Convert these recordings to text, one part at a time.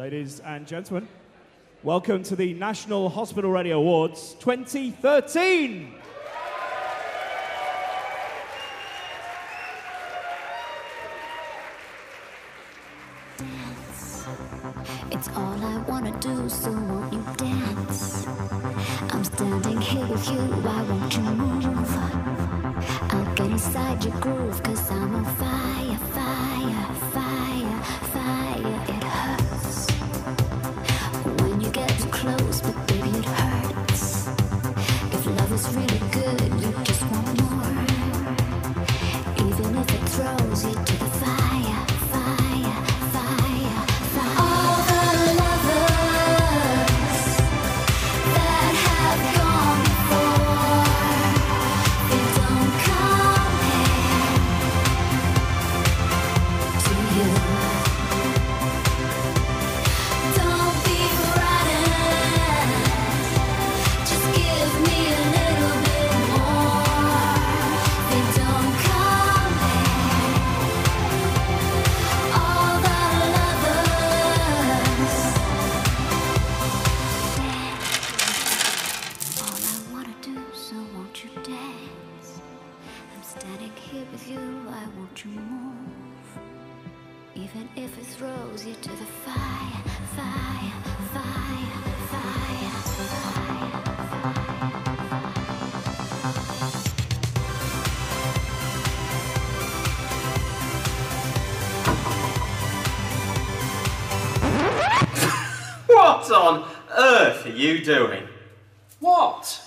Ladies and gentlemen, welcome to the National Hospital Radio Awards 2013. Dance. It's all I wanna do, so won't you dance? I'm standing here with you, why won't you move? I'll get inside your groove, 'cause I'm on fire, fire, fire, fire. It hurts when you get too close, but baby it hurts. If love is really good, you just want more. Even if it throws you to the fire, fire, fire, fire. All the lovers that have gone before, they don't compare to you. Don't be frightened, just give me a little bit more. They don't compare. All the lovers dance. All I wanna do, so won't you dance? I'm standing here with you, why won't you move? Even if it throws you to the fire, fire, fire, fire, fire. What on earth are you doing? What?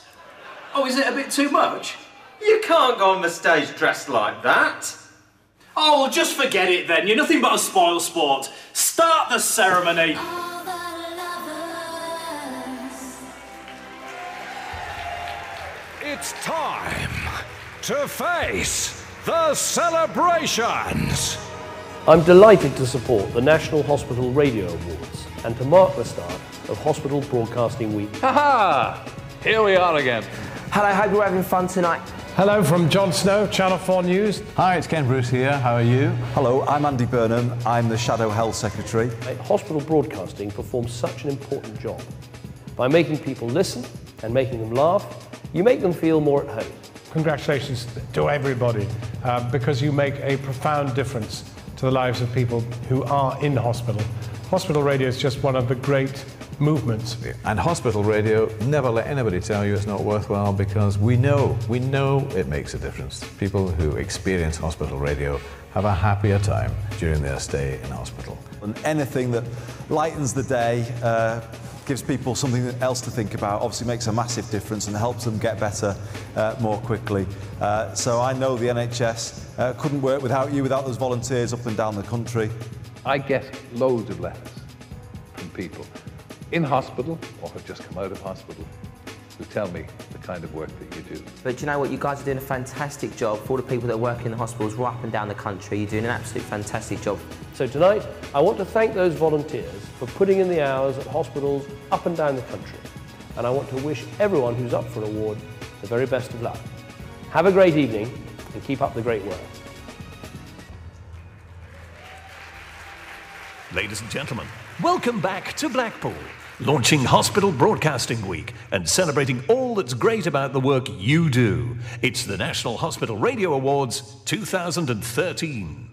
Oh, is it a bit too much? You can't go on the stage dressed like that. Oh, well, just forget it then. You're nothing but a spoil sport. Start the ceremony. All the lovers. It's time to face the celebrations. I'm delighted to support the National Hospital Radio Awards and to mark the start of Hospital Broadcasting Week. Ha! Here we are again. Hello, hope you're having fun tonight. Hello from Jon Snow, Channel 4 News. Hi, it's Ken Bruce here. How are you? Hello, I'm Andy Burnham. I'm the Shadow Health Secretary. Hospital Broadcasting performs such an important job. By making people listen and making them laugh, you make them feel more at home. Congratulations to everybody because you make a profound difference to the lives of people who are in hospital. Hospital radio is just one of the great movements. And hospital radio, never let anybody tell you it's not worthwhile because we know it makes a difference. People who experience hospital radio have a happier time during their stay in hospital. And anything that lightens the day, gives people something else to think about, obviously makes a massive difference and helps them get better more quickly. So I know the NHS couldn't work without you, without those volunteers up and down the country. I get loads of letters from people in hospital or have just come out of hospital who tell me the kind of work that you do. But do you know what? You guys are doing a fantastic job for all the people that work in the hospitals right up and down the country. You're doing an absolute fantastic job. So tonight, I want to thank those volunteers for putting in the hours at hospitals up and down the country. And I want to wish everyone who's up for an award the very best of luck. Have a great evening and keep up the great work. Ladies and gentlemen, welcome back to Blackpool, launching Hospital Broadcasting Week and celebrating all that's great about the work you do. It's the National Hospital Radio Awards 2013.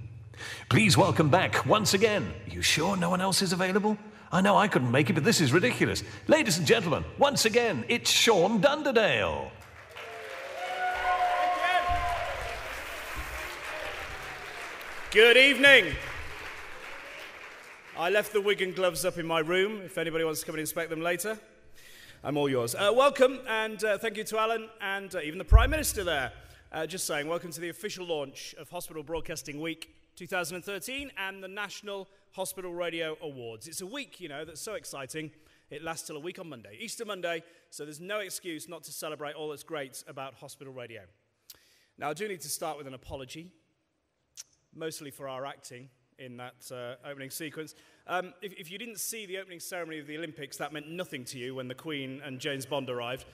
Please welcome back once again. You sure no one else is available? I know I couldn't make it, but this is ridiculous. Ladies and gentlemen, once again, it's Sean Dunderdale. Good evening. I left the wig and gloves up in my room, if anybody wants to come and inspect them later. I'm all yours. Welcome, and thank you to Alan and even the Prime Minister there. Just saying, welcome to the official launch of Hospital Broadcasting Week 2013 and the National Hospital Radio Awards. It's a week, you know, that's so exciting. It lasts till a week on Monday, Easter Monday, so there's no excuse not to celebrate all that's great about hospital radio. Now, I do need to start with an apology, mostly for our acting in that opening sequence. If you didn't see the opening ceremony of the Olympics, that meant nothing to you when the Queen and James Bond arrived.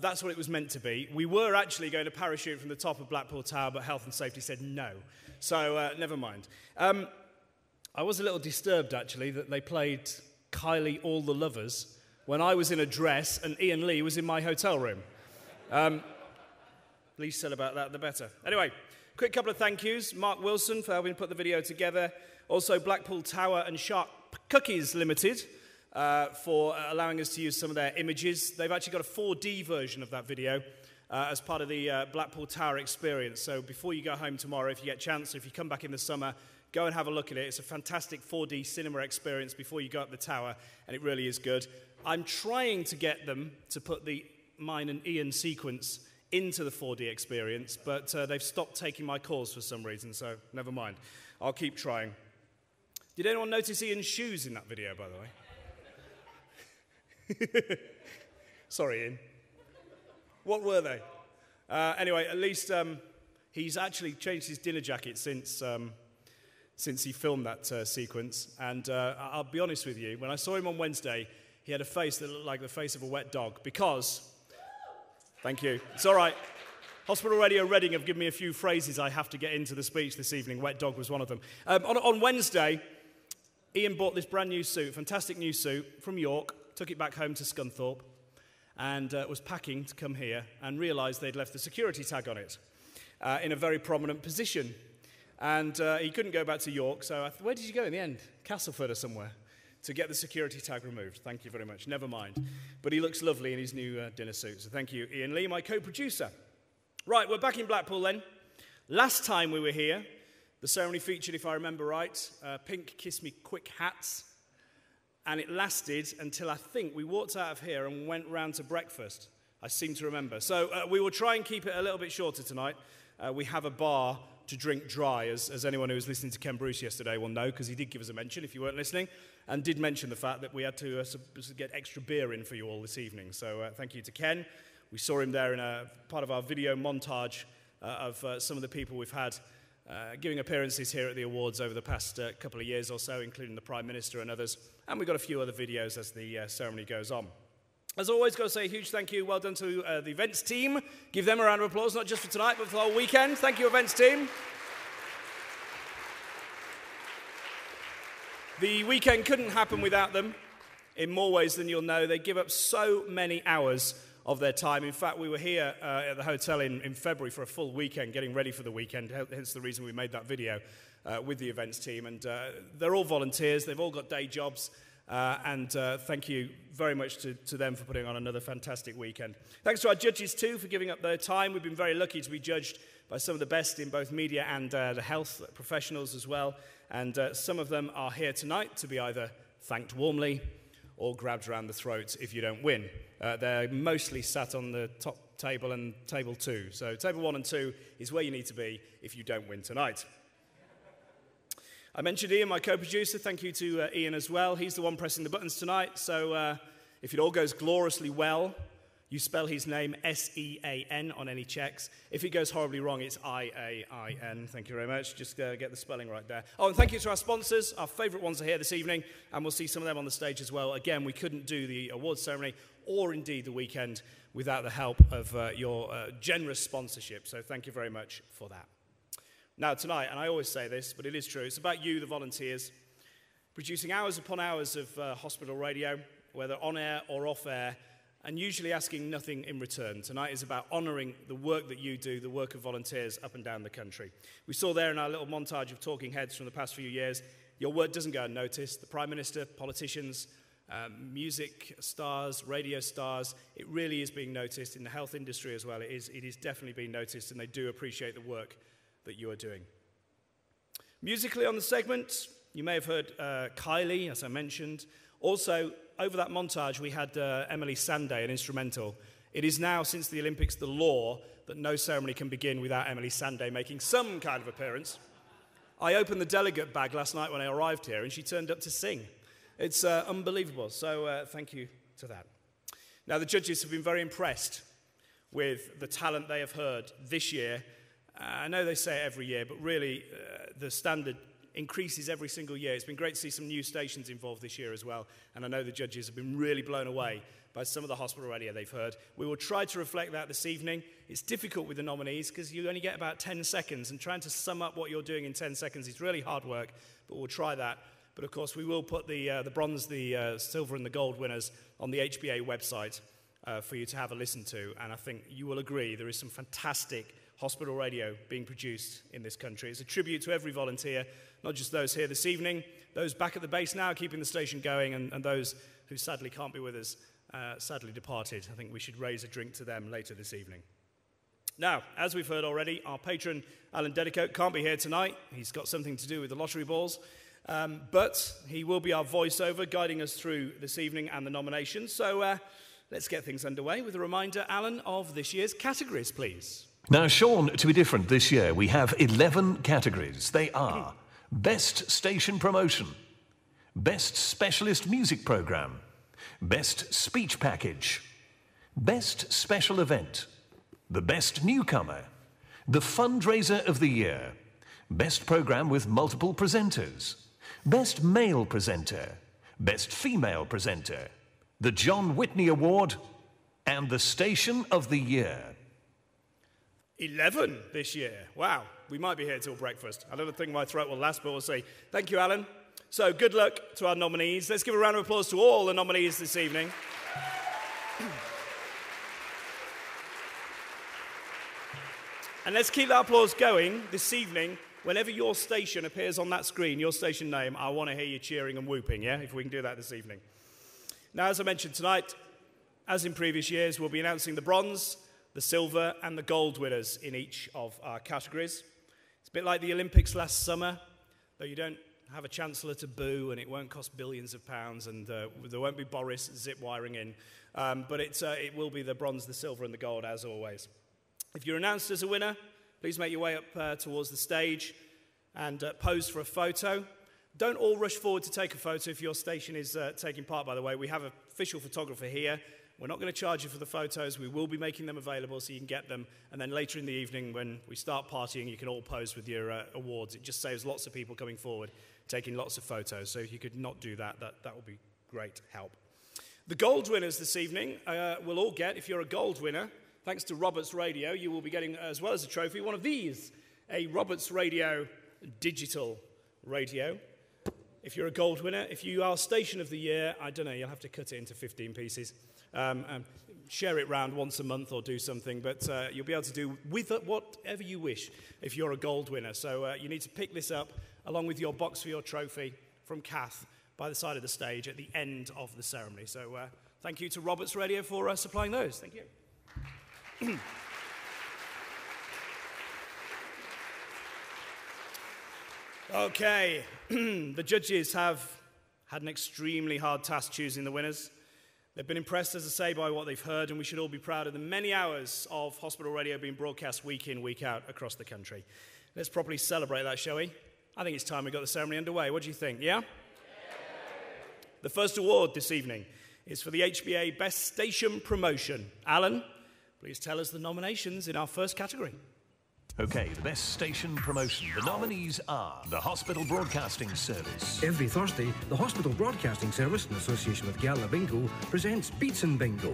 That's what it was meant to be. We were actually going to parachute from the top of Blackpool Tower, but Health and Safety said no. So never mind. I was a little disturbed, actually, that they played Kylie All the Lovers when I was in a dress and Ian Lee was in my hotel room. Least said about that, the better. Anyway, quick couple of thank yous. Mark Wilson for helping put the video together. Also, Blackpool Tower and Shark Cookies Limited for allowing us to use some of their images. They've actually got a 4D version of that video as part of the Blackpool Tower experience. So before you go home tomorrow, if you get a chance, or if you come back in the summer, go and have a look at it. It's a fantastic 4D cinema experience before you go up the tower, and it really is good. I'm trying to get them to put mine and Ian sequence into the 4D experience, but they've stopped taking my calls for some reason, so never mind. I'll keep trying. Did anyone notice Ian's shoes in that video, by the way? Sorry, Ian. What were they? Anyway, at least he's actually changed his dinner jacket since he filmed that sequence. And I'll be honest with you, when I saw him on Wednesday, he had a face that looked like the face of a wet dog because... Thank you. It's all right. Hospital Radio Reading have given me a few phrases I have to get into the speech this evening. Wet dog was one of them. On Wednesday, Ian bought this brand new suit, fantastic new suit from York, took it back home to Scunthorpe, and was packing to come here and realised they'd left the security tag on it in a very prominent position. And he couldn't go back to York, so where did you go in the end? Castleford or somewhere, to get the security tag removed. Thank you very much. Never mind. But he looks lovely in his new dinner suit, so thank you, Ian Lee, my co-producer. Right, we're back in Blackpool then. Last time we were here, the ceremony featured, if I remember right, pink Kiss Me Quick hats. And it lasted until I think we walked out of here and went round to breakfast. I seem to remember. So we will try and keep it a little bit shorter tonight. We have a bar to drink dry, as anyone who was listening to Ken Bruce yesterday will know, because he did give us a mention, if you weren't listening, and did mention the fact that we had to get extra beer in for you all this evening. So thank you to Ken. We saw him there in a part of our video montage of some of the people we've had giving appearances here at the awards over the past couple of years or so, including the Prime Minister and others. And we've got a few other videos as the ceremony goes on. As always, got to say a huge thank you, well done to the events team. Give them a round of applause, not just for tonight, but for the whole weekend. Thank you, events team. The weekend couldn't happen without them in more ways than you'll know. They give up so many hours of their time. In fact, we were here at the hotel in February for a full weekend, getting ready for the weekend, hence the reason we made that video with the events team. And they're all volunteers. They've all got day jobs. And thank you very much to them for putting on another fantastic weekend. Thanks to our judges, too, for giving up their time. We've been very lucky to be judged by some of the best in both media and the health professionals as well. And some of them are here tonight to be either thanked warmly or grabbed around the throat if you don't win. They're mostly sat on the top table and table 2. So table 1 and 2 is where you need to be if you don't win tonight. I mentioned Ian, my co-producer. Thank you to Ian as well. He's the one pressing the buttons tonight. So if it all goes gloriously well, you spell his name S-E-A-N on any checks. If it goes horribly wrong, it's I-A-I-N. Thank you very much. Just get the spelling right there. Oh, and thank you to our sponsors. Our favourite ones are here this evening, and we'll see some of them on the stage as well. Again, we couldn't do the awards ceremony or indeed the weekend without the help of your generous sponsorship. So thank you very much for that. Now, tonight, and I always say this, but it is true, it's about you, the volunteers, producing hours upon hours of hospital radio, whether on air or off air, and usually asking nothing in return. Tonight is about honouring the work that you do, the work of volunteers up and down the country. We saw there in our little montage of talking heads from the past few years, your work doesn't go unnoticed. The Prime Minister, politicians, music stars, radio stars, it really is being noticed. In the health industry as well, it is definitely being noticed, and they do appreciate the work that you are doing. Musically on the segment, you may have heard Kylie, as I mentioned. Also, over that montage, we had Emily Sandé, an instrumental. It is now, since the Olympics, the law that no ceremony can begin without Emily Sandé making some kind of appearance. I opened the delegate bag last night when I arrived here, and she turned up to sing. It's unbelievable, so thank you to that. Now, the judges have been very impressed with the talent they have heard this year. I know they say it every year, but really the standard increases every single year. It's been great to see some new stations involved this year as well, and I know the judges have been really blown away by some of the hospital radio they've heard. We will try to reflect that this evening. It's difficult with the nominees because you only get about 10 seconds, and trying to sum up what you're doing in 10 seconds is really hard work, but we'll try that. But of course, we will put the bronze, the silver, and the gold winners on the HBA website for you to have a listen to. And I think you will agree there is some fantastic hospital radio being produced in this country. It's a tribute to every volunteer, not just those here this evening, those back at the base now keeping the station going, and those who sadly can't be with us, sadly departed. I think we should raise a drink to them later this evening. Now, as we've heard already, our patron, Alan Dedicoat, can't be here tonight. He's got something to do with the lottery balls. But he will be our voiceover, guiding us through this evening and the nominations. So let's get things underway with a reminder, Alan, of this year's categories, please. Now, Sean, to be different this year, we have 11 categories. They are Best Station Promotion, Best Specialist Music Programme, Best Speech Package, Best Special Event, the Best Newcomer, the Fundraiser of the Year, Best Programme with Multiple Presenters, Best Male Presenter, Best Female Presenter, the John Whitney Award, and the Station of the Year. 11 this year. Wow, we might be here till breakfast. I don't think my throat will last, but we'll see. Thank you, Alan. So good luck to our nominees. Let's give a round of applause to all the nominees this evening. And let's keep that applause going this evening. Whenever your station appears on that screen, your station name, I want to hear you cheering and whooping, yeah? If we can do that this evening. Now, as I mentioned tonight, as in previous years, we'll be announcing the bronze, the silver, and the gold winners in each of our categories. It's a bit like the Olympics last summer, though you don't have a chancellor to boo, and it won't cost billions of pounds, and there won't be Boris zip wiring in. But it will be the bronze, the silver, and the gold, as always. If you're announced as a winner, please make your way up towards the stage and pose for a photo. Don't all rush forward to take a photo if your station is taking part, by the way. We have an official photographer here. We're not going to charge you for the photos. We will be making them available so you can get them. And then later in the evening, when we start partying, you can all pose with your awards. It just saves lots of people coming forward, taking lots of photos. So if you could not do that, that would be great help. The gold winners this evening will all get, if you're a gold winner, thanks to Roberts Radio, you will be getting, as well as a trophy, one of these, a Roberts Radio digital radio. If you're a gold winner, if you are Station of the Year, I don't know, you'll have to cut it into 15 pieces. Share it round once a month or do something, but you'll be able to do with it whatever you wish if you're a gold winner. So you need to pick this up along with your box for your trophy from Kath by the side of the stage at the end of the ceremony. So thank you to Roberts Radio for supplying those. Thank you. Okay, the judges have had an extremely hard task choosing the winners. They've been impressed, as I say, by what they've heard, and we should all be proud of the many hours of hospital radio being broadcast week in, week out across the country. Let's properly celebrate that, shall we? I think it's time we got the ceremony underway. What do you think, yeah? The first award this evening is for the HBA Best Station Promotion. Alan, please tell us the nominations in our first category. Okay, the Best Station Promotion. The nominees are the Hospital Broadcasting Service. Every Thursday, the Hospital Broadcasting Service, in association with Gala Bingo, presents Beats and Bingo.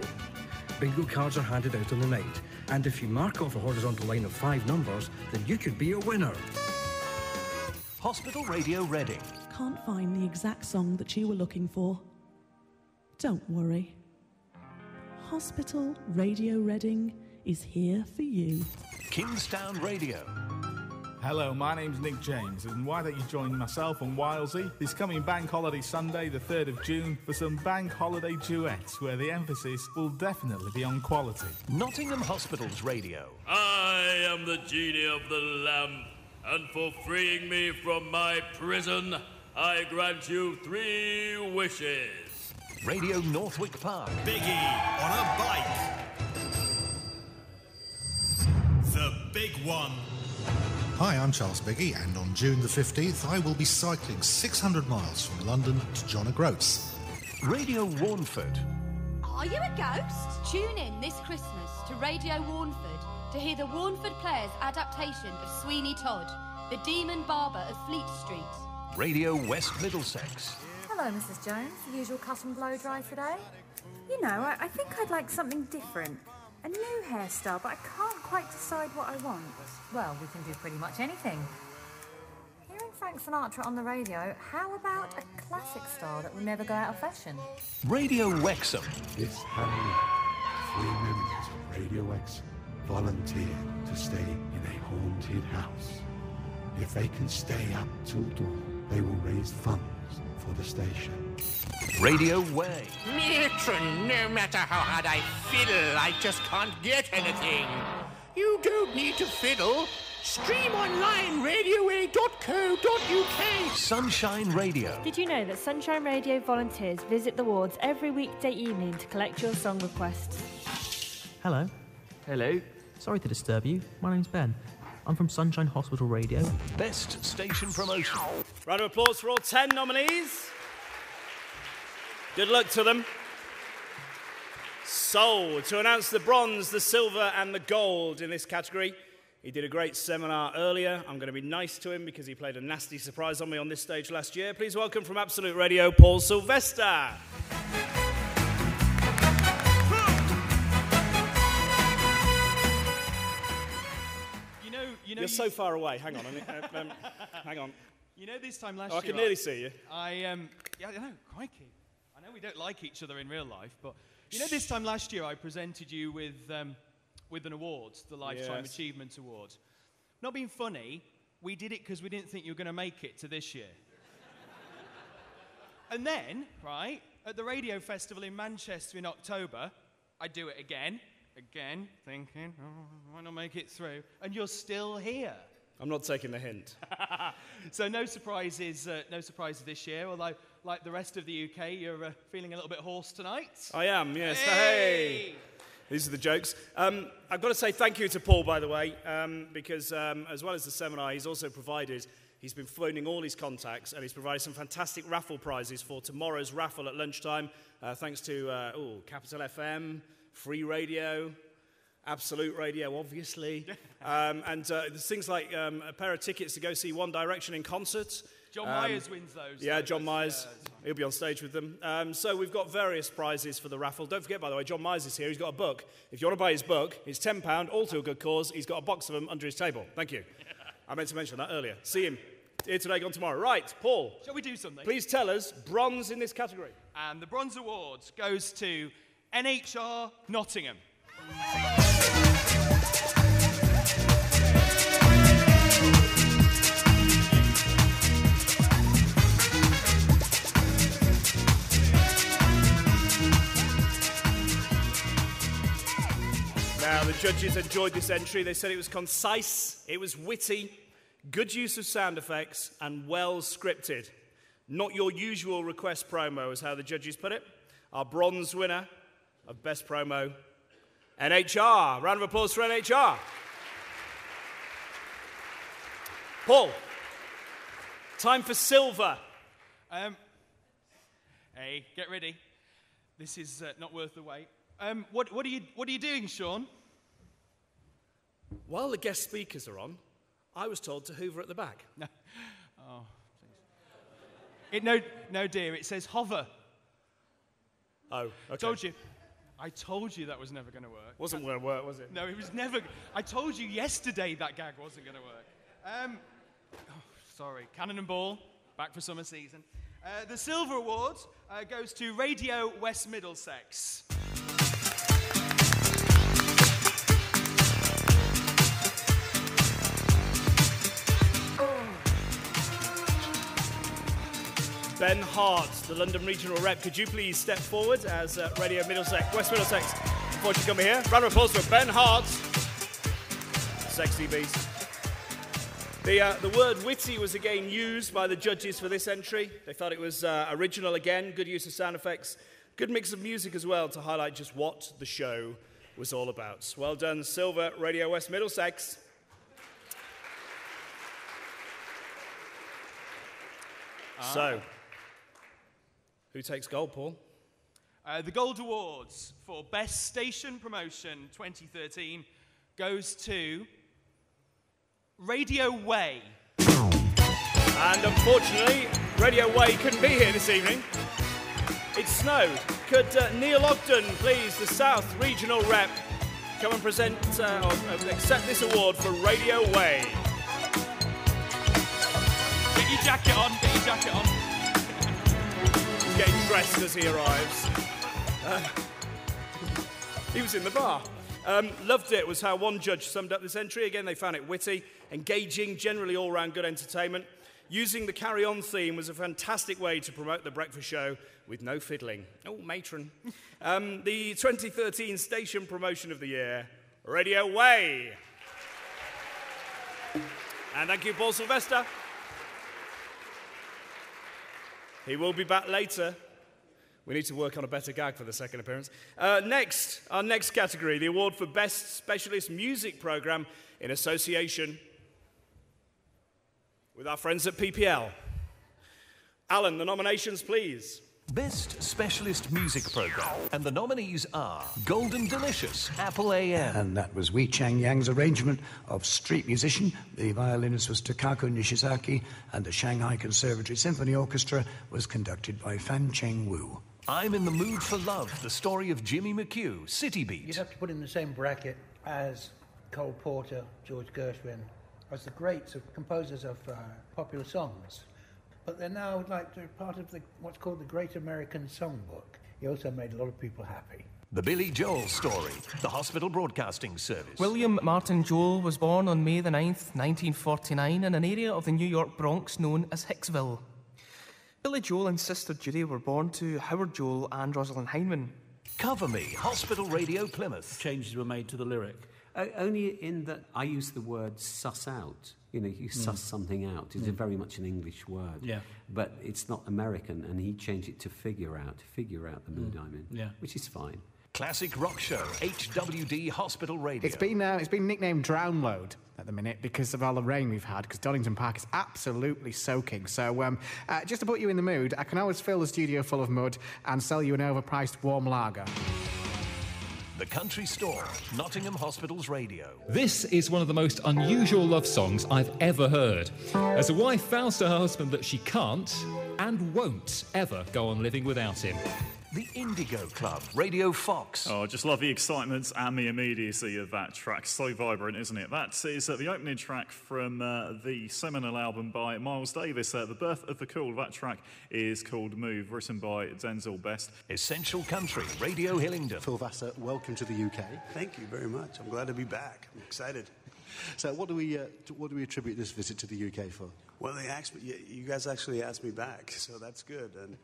Bingo cards are handed out on the night, and if you mark off a horizontal line of 5 numbers, then you could be a winner. Hospital Radio Reading. Can't find the exact song that you were looking for? Don't worry. Hospital Radio Reading is here for you. Kingstown Radio. Hello, my name's Nick James, and why don't you join myself and Wilesy this coming Bank Holiday Sunday, the 3rd of June, for some Bank Holiday duets, where the emphasis will definitely be on quality. Nottingham Hospitals Radio. I am the genie of the lamp, and for freeing me from my prison, I grant you 3 wishes. Radio Northwick Park. Biggie on a bike. The big one. Hi, I'm Charles Biggie, and on June the 15th, I will be cycling 600 miles from London to John O'Groats. Radio Warnford. Are you a ghost? Tune in this Christmas to Radio Warnford to hear the Warnford Players adaptation of Sweeney Todd, the demon barber of Fleet Street. Radio West Middlesex. Hello, Mrs. Jones. The usual cut and blow dry today? You know, I think I'd like something different. A new hairstyle, but I can't quite decide what I want. Well, we can do pretty much anything. Here in Frank Sinatra on the radio, how about a classic style that will never go out of fashion? Radio Wexham. This Halloween, 3 members of Radio Wexham volunteer to stay in a haunted house. If they can stay up till dawn, they will raise funds for the station. Radio Way. Matron, no matter how hard I fiddle, I just can't get anything. You don't need to fiddle. Stream online, radioway.co.uk. Sunshine Radio. Did you know that Sunshine Radio volunteers visit the wards every weekday evening to collect your song requests? Hello. Hello. Sorry to disturb you. My name's Ben. I'm from Sunshine Hospital Radio. Best station promotion. Round of applause for all 10 nominees. Good luck to them. So, to announce the bronze, the silver and the gold in this category. He did a great seminar earlier. I'm going to be nice to him because he played a nasty surprise on me on this stage last year. Please welcome from Absolute Radio, Paul Sylvester. You're so far away. Hang on. Hang on. You know, this time last year... I can nearly see you. Yeah, I know, crikey. I know we don't like each other in real life, but... You know, this time last year I presented you with an award, the Lifetime Achievement Award. Not being funny, we did it because we didn't think you were going to make it to this year. And then, right, at the Radio Festival in Manchester in October, I do it again, thinking, why not make it through? And you're still here. I'm not taking the hint. So no surprises this year, although, like the rest of the UK, you're feeling a little bit hoarse tonight. I am, yes. Hey! These are the jokes. I've got to say thank you to Paul, by the way, because as well as the seminar, he's also provided, he's been phoning all his contacts, and he's provided some fantastic raffle prizes for tomorrow's raffle at lunchtime, thanks to Capital FM, Free Radio, Absolute Radio, obviously, and there's things like a pair of tickets to go see One Direction in concert. John Myers wins those. Yeah, John Myers. He'll be on stage with them. So we've got various prizes for the raffle. Don't forget, by the way, John Myers is here. He's got a book. If you want to buy his book, it's £10, all to a good cause. He's got a box of them under his table. Thank you. I meant to mention that earlier. See him here today, gone tomorrow. Right, Paul. Shall we do something? Please tell us bronze in this category. And the bronze award goes to NHR Nottingham. Now, the judges enjoyed this entry. They said it was concise, it was witty, good use of sound effects, and well scripted. Not your usual request promo, is how the judges put it. Our bronze winner of Best Promo, NHR. Round of applause for NHR. Paul, time for silver. Hey, get ready. This is not worth the wait. What are you doing, Sean? While the guest speakers are on, I was told to hoover at the back. No. Oh, please. No, dear. It says hover. Oh, okay. I told you that was never going to work. Wasn't going to work, was it? No, it was never. I told you yesterday that gag wasn't going to work. Sorry. Cannon and Ball, back for summer season. The Silver Award goes to Radio West Middlesex. Ben Hart, the London Regional Rep, could you please step forward as Radio Middlesex, West Middlesex, unfortunately come here. Round of applause for Ben Hart. Sexy beast. The word witty was again used by the judges for this entry. They felt it was original again, good use of sound effects, good mix of music as well to highlight just what the show was all about. Well done, Silver, Radio West Middlesex. So, who takes gold, Paul? The Gold Awards for Best Station Promotion 2013 goes to Radio Way. And unfortunately, Radio Way couldn't be here this evening. It snowed. Could Neil Ogden, please, the South Regional Rep, come and present or accept this award for Radio Way? Get your jacket on, get your jacket on. He's getting dressed as he arrives. He was in the bar. Loved it was how one judge summed up this entry. Again, they found it witty, engaging, generally all-round good entertainment. Using the carry-on theme was a fantastic way to promote the breakfast show with no fiddling. Oh, matron. The 2013 station promotion of the year, Radio Way. And thank you, Paul Sylvester. He will be back later. We need to work on a better gag for the second appearance. Next, our next category, the award for Best Specialist Music Programme in association with our friends at PPL. Alan, the nominations, please. Best Specialist Music Programme. And the nominees are Golden Delicious, Apple AM. And that was Wei Chang Yang's arrangement of Street Musician. The violinist was Takako Nishizaki, and the Shanghai Conservatory Symphony Orchestra was conducted by Fan Cheng Wu. I'm in the Mood for Love, the story of Jimmy McHugh, City Beat. You'd have to put in the same bracket as Cole Porter, George Gershwin, as the greats of composers of popular songs. But they're now like they're part of what's called the Great American Songbook. He also made a lot of people happy. The Billy Joel Story, the Hospital Broadcasting Service. William Martin Joel was born on May the 9th, 1949, in an area of the New York Bronx known as Hicksville. Billy Joel and Sister Judy were born to Howard Joel and Rosalind Hindman. Cover Me, Hospital Radio Plymouth. Changes were made to the lyric. Only in that I use the word suss out. You know, you suss something out. It's very much an English word. Yeah. But it's not American, and he changed it to figure out the mood I'm in. Yeah. Which is fine. Classic Rock Show, HWD Hospital Radio. It's been nicknamed Drownload at the minute because of all the rain we've had, because Donington Park is absolutely soaking. So just to put you in the mood, I can always fill the studio full of mud and sell you an overpriced warm lager. The Country Store, Nottingham Hospital's radio. This is one of the most unusual love songs I've ever heard. As a wife vows to her husband that she can't and won't ever go on living without him. The Indigo Club, Radio Fox. Oh, just love the excitement and the immediacy of that track. So vibrant, isn't it? That is the opening track from the seminal album by Miles Davis. The Birth of the Cool. That track is called Move, written by Denzel Best. Essential Country, Radio Hillingdon. Phil Vassar, welcome to the UK. Thank you very much. I'm glad to be back. I'm excited. So what do we attribute this visit to the UK for? Well, they asked me, you guys actually asked me back, so that's good. And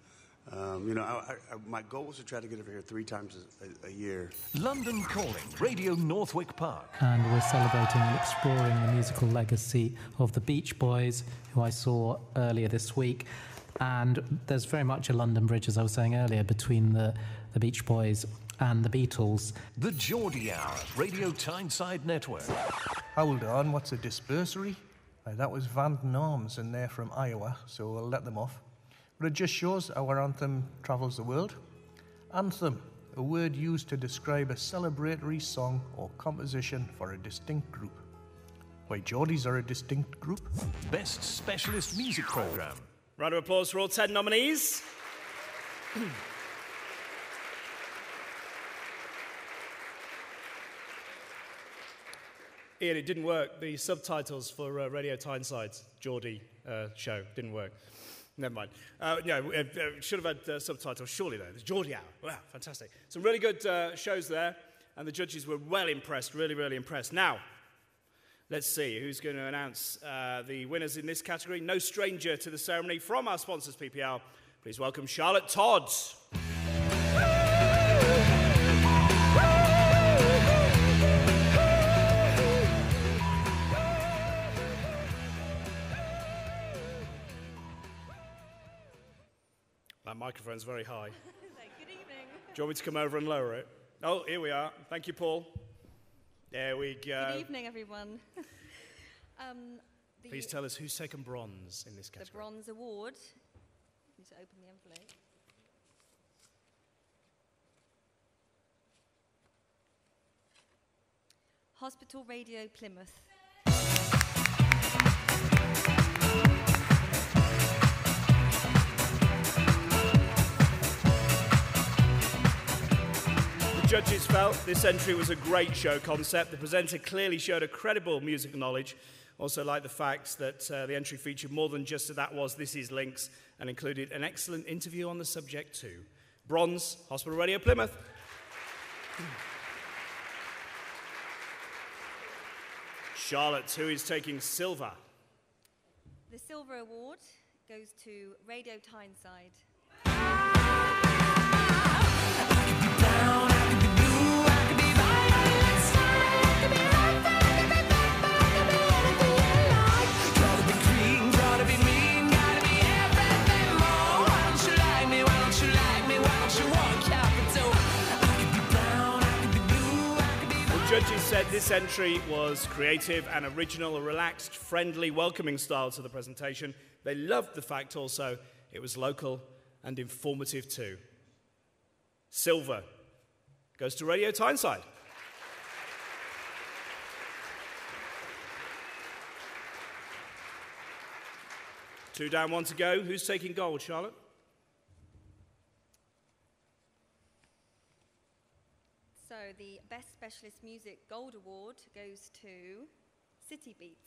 my goal was to try to get over here 3 times a year. London Calling, Radio Northwick Park. And we're celebrating and exploring the musical legacy of the Beach Boys, who I saw earlier this week. And there's very much a London bridge, as I was saying earlier, between the Beach Boys and the Beatles. The Geordie Hour, Radio Tyneside Network. Hold on, what's a dispersory? That was Van Norms, and they're from Iowa, so we'll let them off. But it just shows our anthem travels the world. Anthem, a word used to describe a celebratory song or composition for a distinct group. Why, Geordies are a distinct group. Best Specialist Music Programme. Round of applause for all 10 nominees. Ian, it didn't work. The subtitles for Radio Tyneside's Geordie show didn't work. Never mind. Should have had subtitles, surely, though. The Geordie Hour. Wow, fantastic. Some really good shows there, and the judges were well impressed, really, really impressed. Now, let's see who's going to announce the winners in this category. No stranger to the ceremony from our sponsors, PPL. Please welcome Charlotte Todd. That microphone's very high. Good evening. Do you want me to come over and lower it? Oh, here we are. Thank you, Paul. There we go. Good evening, everyone. Please tell us who's taken bronze in this category. The Bronze Award. I need to open the envelope. Hospital Radio Plymouth. Judges felt this entry was a great show concept. The presenter clearly showed a credible musical knowledge, Also like the fact that the entry featured more than just That Was, This Is links and included an excellent interview on the subject too. Bronze, Hospital Radio Plymouth. Charlotte, who is taking silver? The Silver Award goes to Radio Tyneside. Judges said this entry was creative and original, a relaxed, friendly, welcoming style to the presentation. They loved the fact also it was local and informative too. Silver goes to Radio Tyneside. Two down, one to go. Who's taking gold, Charlotte? So the Best Specialist Music Gold Award goes to City Beat.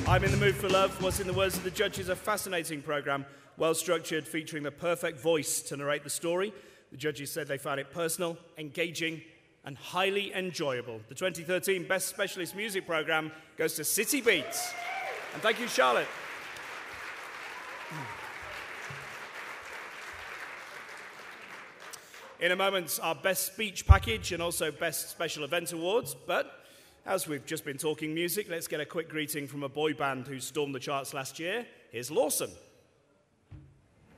I'm in the Mood for Love was, in the words of the judges, a fascinating programme, well-structured, featuring the perfect voice to narrate the story. The judges said they found it personal, engaging and highly enjoyable. The 2013 Best Specialist Music Programme goes to City Beats. And thank you, Charlotte. In a moment, our Best Speech Package and also Best Special Event Awards. But as we've just been talking music, let's get a quick greeting from a boy band who stormed the charts last year. Here's Lawson.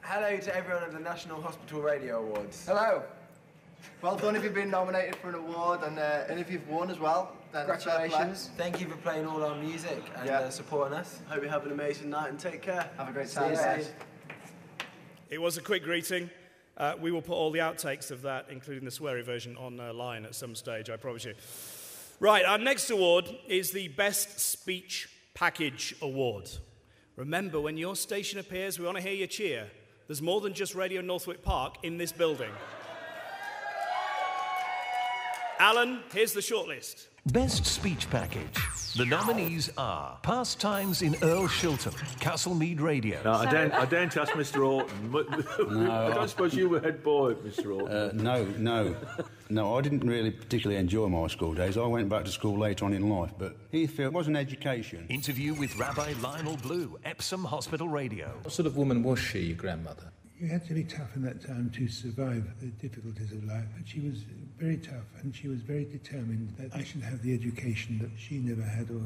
Hello to everyone at the National Hospital Radio Awards. Hello. Well done if you've been nominated for an award, and if you've won as well, then congratulations. Thank you for playing all our music and supporting us. Hope you have an amazing night and take care. Have a great time. time. It was a quick greeting. We will put all the outtakes of that, including the sweary version, online at some stage, I promise you. Right, our next award is the Best Speech Package Award. Remember, when your station appears, we want to hear your cheer. There's more than just Radio Northwick Park in this building. Alan, here's the shortlist. Best Speech Package. The nominees are Pastimes in Earl Shilton, Castlemead Radio. No, I don't ask Mr. Orton. No, I don't suppose you were head boy, Mr. Orton. No, I didn't really particularly enjoy my school days. I went back to school later on in life, but Heathfield was an education. Interview with Rabbi Lionel Blue, Epsom Hospital Radio. What sort of woman was she, your grandmother? You had to be tough in that time to survive the difficulties of life, but she was very tough and she was very determined that I should have the education that she never had or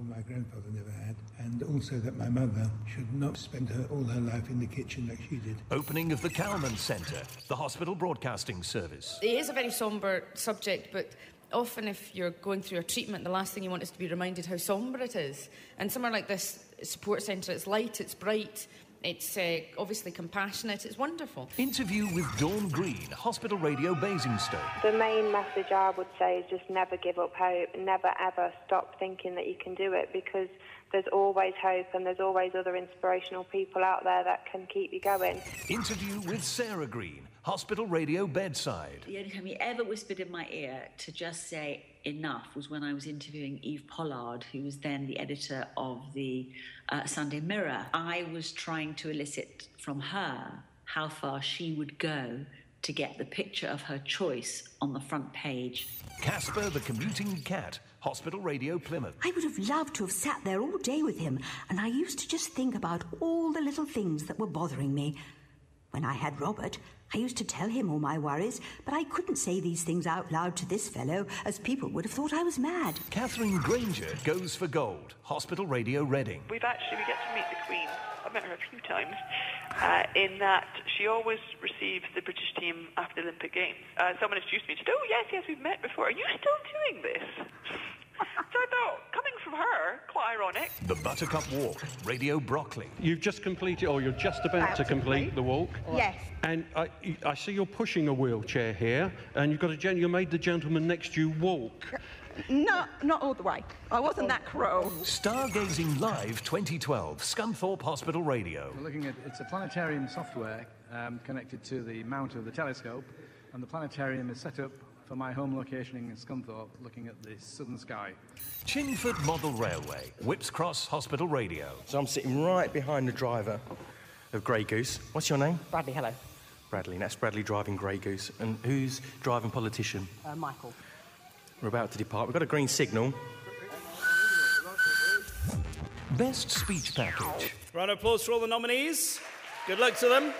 my grandfather never had, and also that my mother should not spend all her life in the kitchen like she did. Opening of the Calman Centre, the hospital broadcasting service. It is a very sombre subject, but often if you're going through a treatment, the last thing you want is to be reminded how sombre it is. And somewhere like this support centre, it's light, it's bright, it's obviously compassionate. It's wonderful. Interview with Dawn Green, Hospital Radio Basingstoke. The main message I would say is just never give up hope. Never, ever stop thinking that you can do it, because there's always hope and there's always other inspirational people out there that can keep you going. Interview with Sarah Green, Hospital Radio Bedside. The only time he ever whispered in my ear to just say enough was when I was interviewing Eve Pollard, who was then the editor of the Sunday Mirror. I was trying to elicit from her how far she would go to get the picture of her choice on the front page. Casper the Commuting Cat, Hospital Radio Plymouth. I would have loved to have sat there all day with him, and I used to just think about all the little things that were bothering me. When I had Robert, I used to tell him all my worries, but I couldn't say these things out loud to this fellow, as people would have thought I was mad. Catherine Granger goes for gold, Hospital Radio Reading. We get to meet the Queen. I've met her a few times, in that she always receives the British team after the Olympic Games. Someone introduced me and said, "Oh, yes, we've met before. Are you still doing this?" So I thought, coming from her, quite ironic. The Buttercup Walk, Radio Brockley. You've just completed, or you're just about to complete the walk. Yes. And I see you're pushing a wheelchair here, and you made the gentleman next to you walk. No, not all the way. I wasn't that crow. Stargazing Live 2012, Scunthorpe Hospital Radio. We're looking at, it's a planetarium software connected to the mount of the telescope, and the planetarium is set up for my home location in Scunthorpe, looking at the southern sky. Chingford Model Railway, Whips Cross Hospital Radio. So I'm sitting right behind the driver of Grey Goose. What's your name? Bradley, hello. Bradley, and that's Bradley driving Grey Goose. And who's driving Politician? Michael. We're about to depart. We've got a green signal. Best Speech Package. Round of applause for all the nominees. Good luck to them.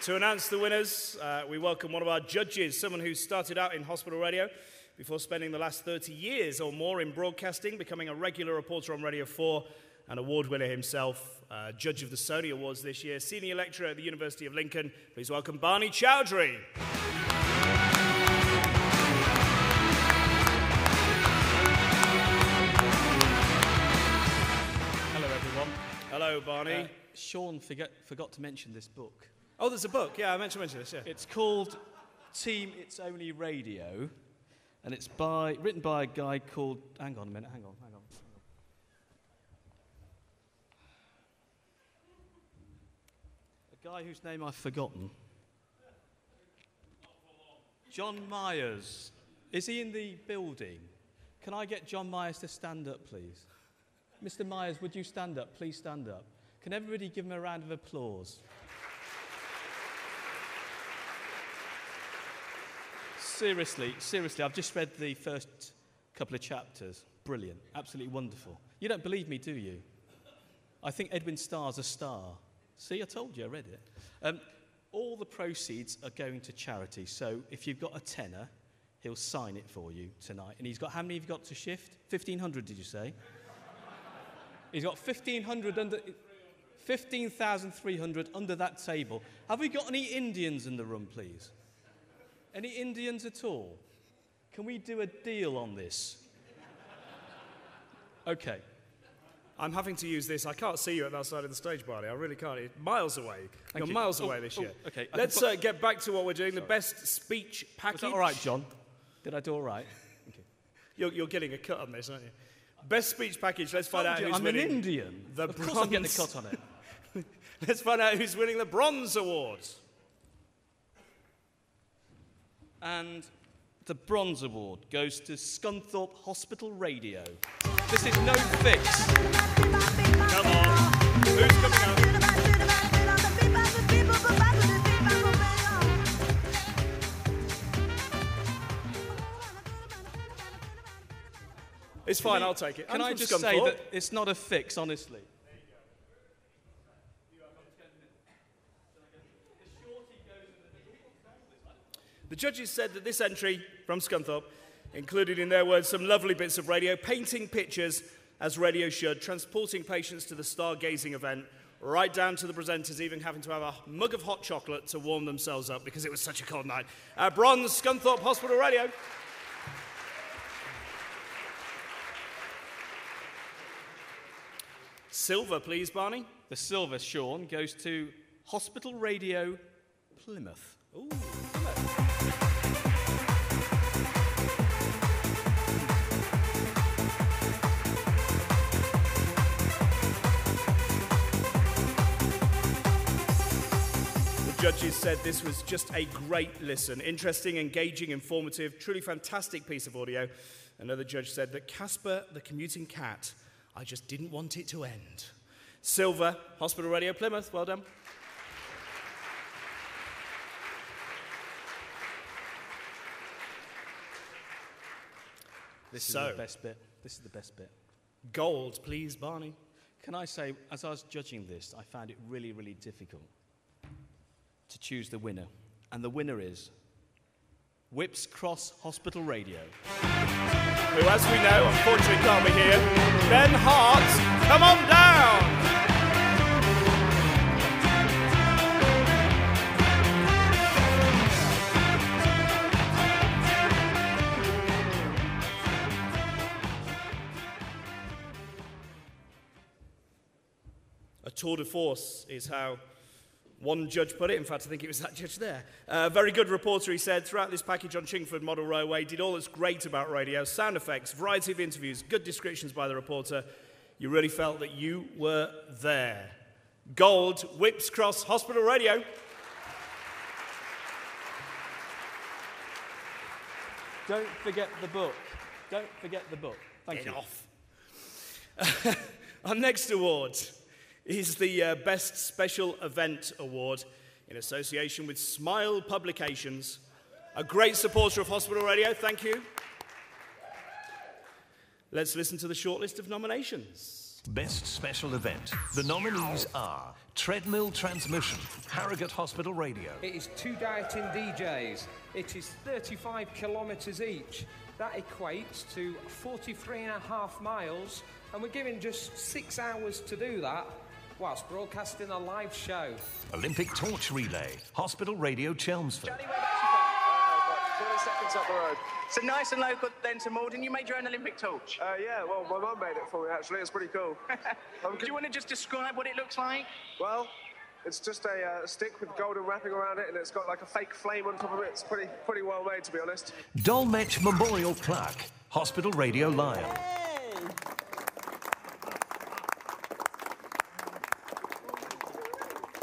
To announce the winners, we welcome one of our judges, someone who started out in hospital radio before spending the last 30 years or more in broadcasting, becoming a regular reporter on Radio 4, an award winner himself, judge of the Sony Awards this year, senior lecturer at the University of Lincoln. Please welcome Barney Chowdhury. Hello, everyone. Hello, Barney. Sean forgot to mention this book. Oh, there's a book. Yeah, I meant to mention this, yeah. It's called Team It's Only Radio, and it's written by a guy called... Hang on a minute, hang on. A guy whose name I've forgotten. John Myers. Is he in the building? Can I get John Myers to stand up, please? Mr. Myers, would you stand up? Please stand up. Can everybody give him a round of applause? Seriously, I've just read the first couple of chapters. Brilliant, absolutely wonderful. You don't believe me, do you? I think Edwin Starr's a star. See, I told you, I read it. All the proceeds are going to charity, so if you've got a tenner, he'll sign it for you tonight. And he's got, how many have you got to shift? 1,500, did you say? He's got 1,500 under... 15,300 under that table. Have we got any Indians in the room, please? Any Indians at all? Can we do a deal on this? Okay. I'm having to use this. I can't see you at that side of the stage, Barney. I really can't. You're miles away. You're miles away this year. Okay. Let's get back to what we're doing. Sorry. The best speech package. Was that all right, John? Did I do all right? Okay. You're getting a cut on this, aren't you? Best speech package. Let's find out who's winning. I'm an Indian. Of course I'm getting a cut on it. Let's find out who's winning the Bronze Awards. And the Bronze Award goes to Scunthorpe Hospital Radio. This is no fix. Come on. Who's coming up? It's fine, I'll take it. Can I just say that it's not a fix, honestly? The judges said that this entry from Scunthorpe included, in their words, some lovely bits of radio, painting pictures as radio should, transporting patients to the stargazing event, right down to the presenters even having to have a mug of hot chocolate to warm themselves up because it was such a cold night. Bronze, Scunthorpe Hospital Radio. Silver, please, Barney. The silver, Sean, goes to Hospital Radio Plymouth. Ooh, judges said this was just a great listen. Interesting, engaging, informative, truly fantastic piece of audio. Another judge said that Casper the Commuting Cat, I just didn't want it to end. Silver, Hospital Radio Plymouth, well done. This is the best bit. This is the best bit. Gold, please, Barney. Can I say, as I was judging this, I found it really, really difficult to choose the winner. And the winner is Whips Cross Hospital Radio. Who, as we know, unfortunately can't be here. Ben Hart, come on down! A tour de force is how One judge put it, in fact I think it was that judge there. Very good reporter, he said, throughout this package on Chingford Model Railway, did all that's great about radio, sound effects, variety of interviews, good descriptions by the reporter. You really felt that you were there. Gold, Whips Cross Hospital Radio. Don't forget the book. Don't forget the book. Thank you. Off. Our next award is the Best Special Event Award in association with Smile Publications, a great supporter of Hospital Radio. Thank you. Let's listen to the shortlist of nominations. Best Special Event. The nominees are Treadmill Transmission, Harrogate Hospital Radio. It is 2 dieting DJs. It is 35 kilometres each. That equates to 43.5 miles, and we're given just 6 hours to do that whilst broadcasting a live show. Olympic Torch Relay, Hospital Radio Chelmsford. Johnny, whereabouts you from? 20 seconds up the road. So nice and local then to Malden. You made your own Olympic torch? Yeah, well, my mum made it for me, actually. It's pretty cool. Do you want to just describe what it looks like? Well, it's just a stick with golden wrapping around it, and it's got like a fake flame on top of it. It's pretty well made, to be honest. Dolmetsch Memorial Plaque, Hospital Radio Lion.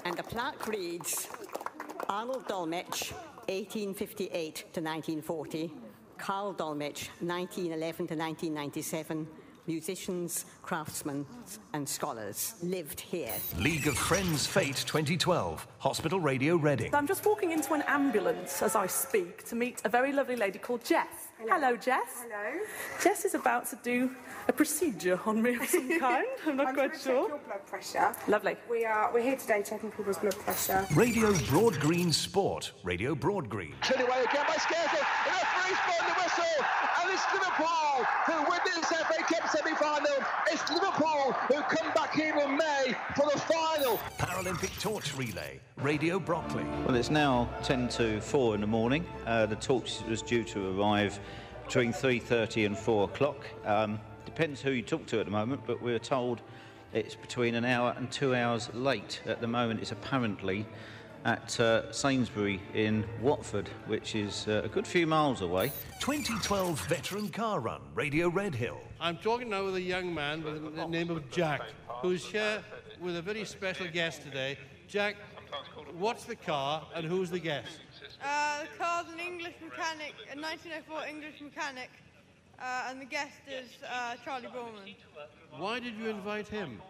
And the plaque reads, Arnold Dolmetsch, 1858 to 1940, Carl Dolmetsch, 1911 to 1997, musicians, craftsmen and scholars lived here. League of Friends Fate 2012, Hospital Radio Reading. I'm just walking into an ambulance as I speak to meet a very lovely lady called Jess. Hello, Jess. Hello. Jess is about to do a procedure on me of some kind. I'm not quite sure. Your blood pressure. Lovely. We're here today checking people's blood pressure. Radio Broad Green Sport, Radio Broad Green. Anyway, again by Scarecrow, and a free-spot the whistle, and it's Liverpool who win this FA Cup semi-final. It's Liverpool who come back here in May for the final. Paralympic Torch Relay, Radio Brockley. Well, it's now 10 to 4 in the morning. The torch was due to arrive between 3:30 and 4 o'clock. Depends who you talk to at the moment, but we're told it's between an hour and 2 hours late. At the moment, it's apparently at Sainsbury in Watford, which is a good few miles away. 2012 Veteran Car Run, Radio Red Hill. I'm talking now with a young man with the name of Jack, who's here with a very special guest today. Jack, what's the car and who's the guest? The car's an English mechanic, a 1904 English mechanic, and the guest is Charlie Borman. Why did you invite him?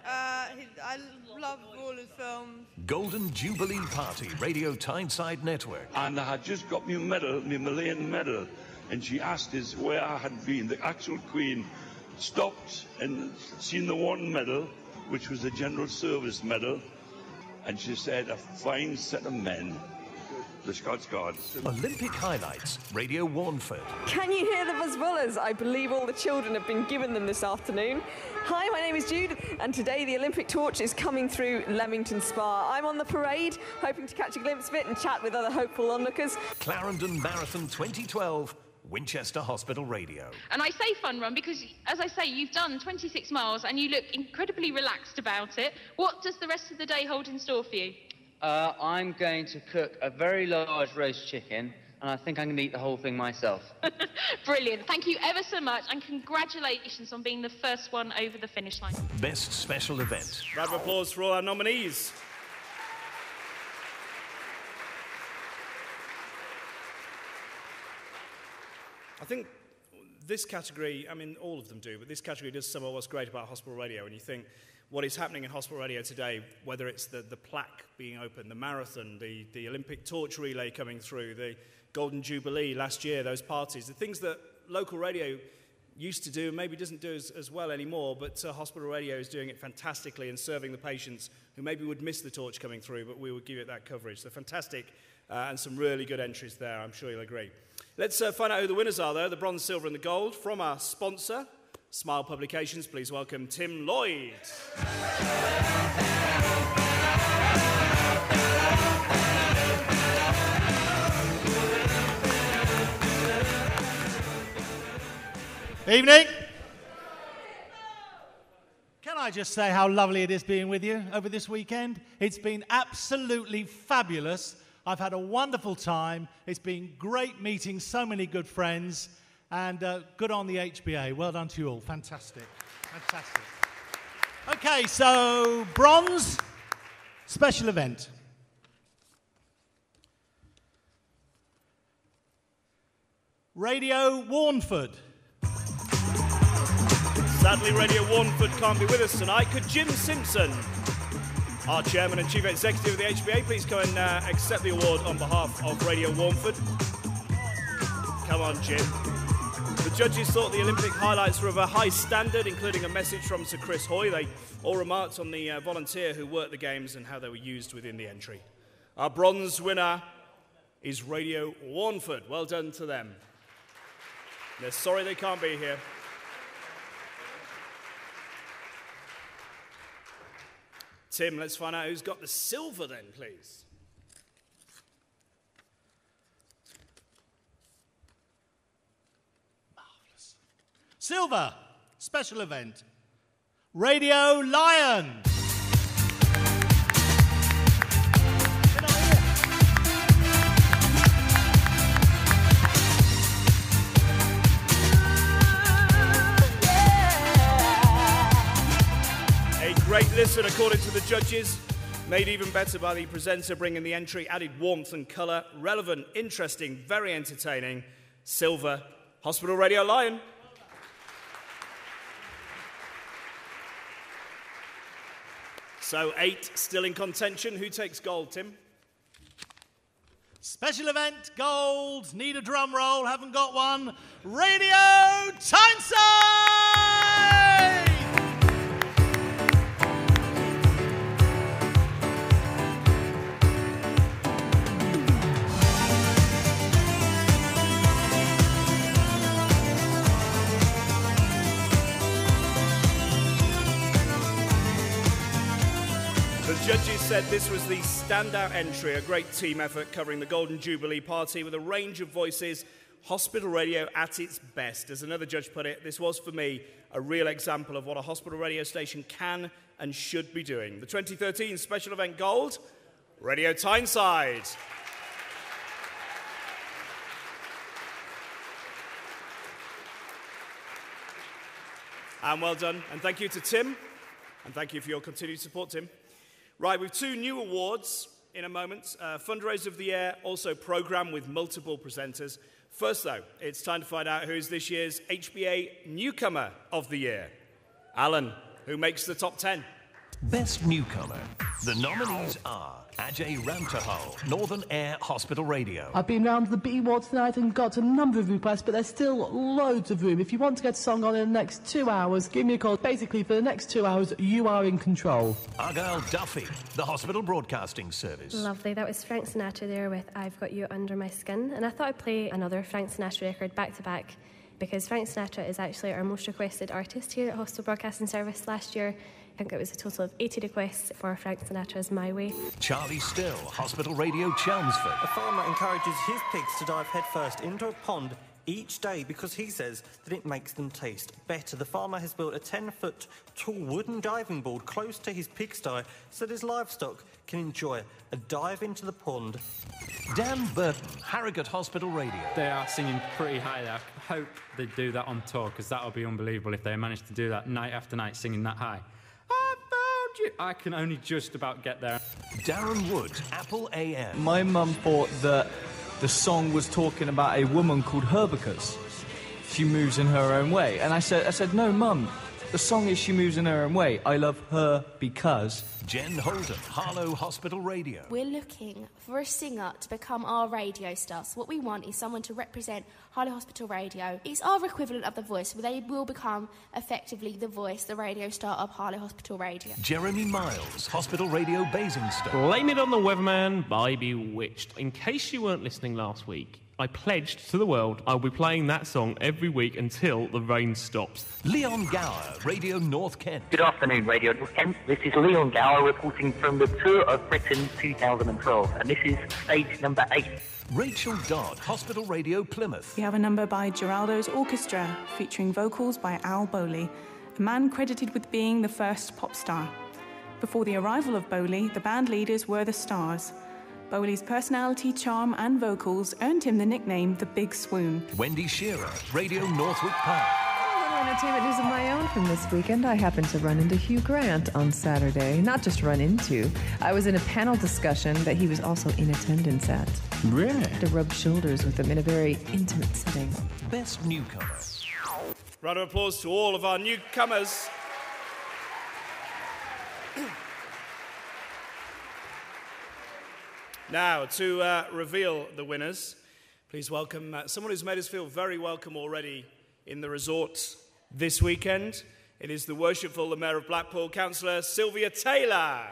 I love all his films. Golden Jubilee Party, Radio Tyneside Network. And I had just got my medal, my Malayan medal, and she asked us where I had been. The actual Queen stopped and seen the one medal, which was the General Service Medal, and she said, a fine set of men. The Scots Guard. Olympic highlights, Radio Warnford. Can you hear the buzzbullers? I believe all the children have been given them this afternoon. Hi, my name is Jude, and today the Olympic torch is coming through Leamington Spa. I'm on the parade, hoping to catch a glimpse of it and chat with other hopeful onlookers. Clarendon Marathon 2012, Winchester Hospital Radio. And I say fun run because, as I say, you've done 26 miles and you look incredibly relaxed about it. What does the rest of the day hold in store for you? I'm going to cook a very large roast chicken, and I think I'm going to eat the whole thing myself. Brilliant. Thank you ever so much, and congratulations on being the first one over the finish line. Best Special Event. Round of applause for all our nominees. I think this category, I mean, all of them do, but this category does some of what's great about hospital radio. And you think what is happening in hospital radio today, whether it's the plaque being opened, the marathon, the Olympic torch relay coming through, the Golden Jubilee last year, those parties, the things that local radio used to do, maybe doesn't do as well anymore, but hospital radio is doing it fantastically and serving the patients who maybe would miss the torch coming through, but we would give it that coverage. So fantastic, and some really good entries there, I'm sure you'll agree. Let's find out who the winners are, though, the bronze, silver and the gold. From our sponsor, Smile Publications, please welcome Tim Lloyd. Evening. Can I just say how lovely it is being with you over this weekend? It's been absolutely fabulous. I've had a wonderful time. It's been great meeting so many good friends. And good on the HBA. Well done to you all. Fantastic. Fantastic. Okay, so bronze, special event. Radio Warnford. Sadly, Radio Warnford can't be with us tonight. Could Jim Simpson, our Chairman and Chief Executive of the HBA, please come and accept the award on behalf of Radio Warnford? Come on, Jim. The judges thought the Olympic highlights were of a high standard, including a message from Sir Chris Hoy. They all remarked on the volunteer who worked the games and how they were used within the entry. Our bronze winner is Radio Warnford. Well done to them. They're sorry they can't be here. Tim, let's find out who's got the silver then, please. Marvellous. Silver, special event. Radio Lion. Great listen, according to the judges, made even better by the presenter bringing the entry, added warmth and colour, relevant, interesting, very entertaining. Silver, Hospital Radio Lion. So 8 still in contention. Who takes gold, Tim? Special event, gold. Need a drum roll, haven't got one. Radio Tyneside! The judges said this was the standout entry, a great team effort covering the Golden Jubilee party with a range of voices, hospital radio at its best. As another judge put it, this was for me a real example of what a hospital radio station can and should be doing. The 2013 special event gold, Radio Tyneside. And well done, and thank you to Tim, and thank you for your continued support, Tim. Right, we've 2 new awards in a moment. Fundraiser of the Year, also programme with multiple presenters. First, though, it's time to find out who's this year's HBA Newcomer of the Year. Alan, who makes the top 10? Best Newcomer. The nominees are Ajay Ramtahal, Northern Air Hospital Radio. I've been round the B ward tonight and got a number of requests, but there's still loads of room. If you want to get a song on in the next 2 hours, give me a call. Basically, for the next 2 hours, you are in control. Argyle Duffy, the Hospital Broadcasting Service. Lovely. That was Frank Sinatra there with I've Got You Under My Skin. And I thought I'd play another Frank Sinatra record back to back, because Frank Sinatra is actually our most requested artist here at Hospital Broadcasting Service last year. I think it was a total of 80 requests for Frank Sinatra's My Way. Charlie Still, Hospital Radio Chelmsford. A farmer encourages his pigs to dive headfirst into a pond each day because he says that it makes them taste better. The farmer has built a 10-foot tall wooden diving board close to his pigsty so that his livestock can enjoy a dive into the pond. Dan Burton, Harrogate Hospital Radio. They are singing pretty high there. I hope they do that on tour, because that would be unbelievable if they managed to do that night after night singing that high. I can only just about get there. Darren Woods, Apple AM. My mum thought that the song was talking about a woman called Herbicus. She moves in her own way. And I said, no, Mum, the song is She Moves in Her Own Way. I love her because... Jen Holden, Harlow Hospital Radio. We're looking for a singer to become our radio star. So what we want is someone to represent Harlow Hospital Radio. It's our equivalent of The Voice, where they will become effectively the voice, the radio star of Harlow Hospital Radio. Jeremy Miles, Hospital Radio Basingstoke. Blame It on the Weatherman by Bewitched. In case you weren't listening last week, I pledged to the world I'll be playing that song every week until the rain stops. Leon Gower, Radio North Kent. Good afternoon, Radio North Kent. This is Leon Gower reporting from the Tour of Britain 2012, and this is stage number 8. Rachel Dodd, Hospital Radio Plymouth. We have a number by Geraldo's Orchestra, featuring vocals by Al Bowley. a man credited with being the first pop star. Before the arrival of Bowley, the band leaders were the Stars. Bowley's personality, charm and vocals earned him the nickname The Big Swoon. Wendy Shearer, Radio Northwick Park. Other entertainment news of my own from this weekend. I happened to run into Hugh Grant on Saturday. Not just run into. I was in a panel discussion that he was also in attendance at. Really? To rub shoulders with him in a very intimate setting. Best Newcomer. Round of applause to all of our newcomers. Now, to reveal the winners, please welcome someone who's made us feel very welcome already in the resort this weekend. It is the worshipful, the Mayor of Blackpool, Councillor Sylvia Taylor.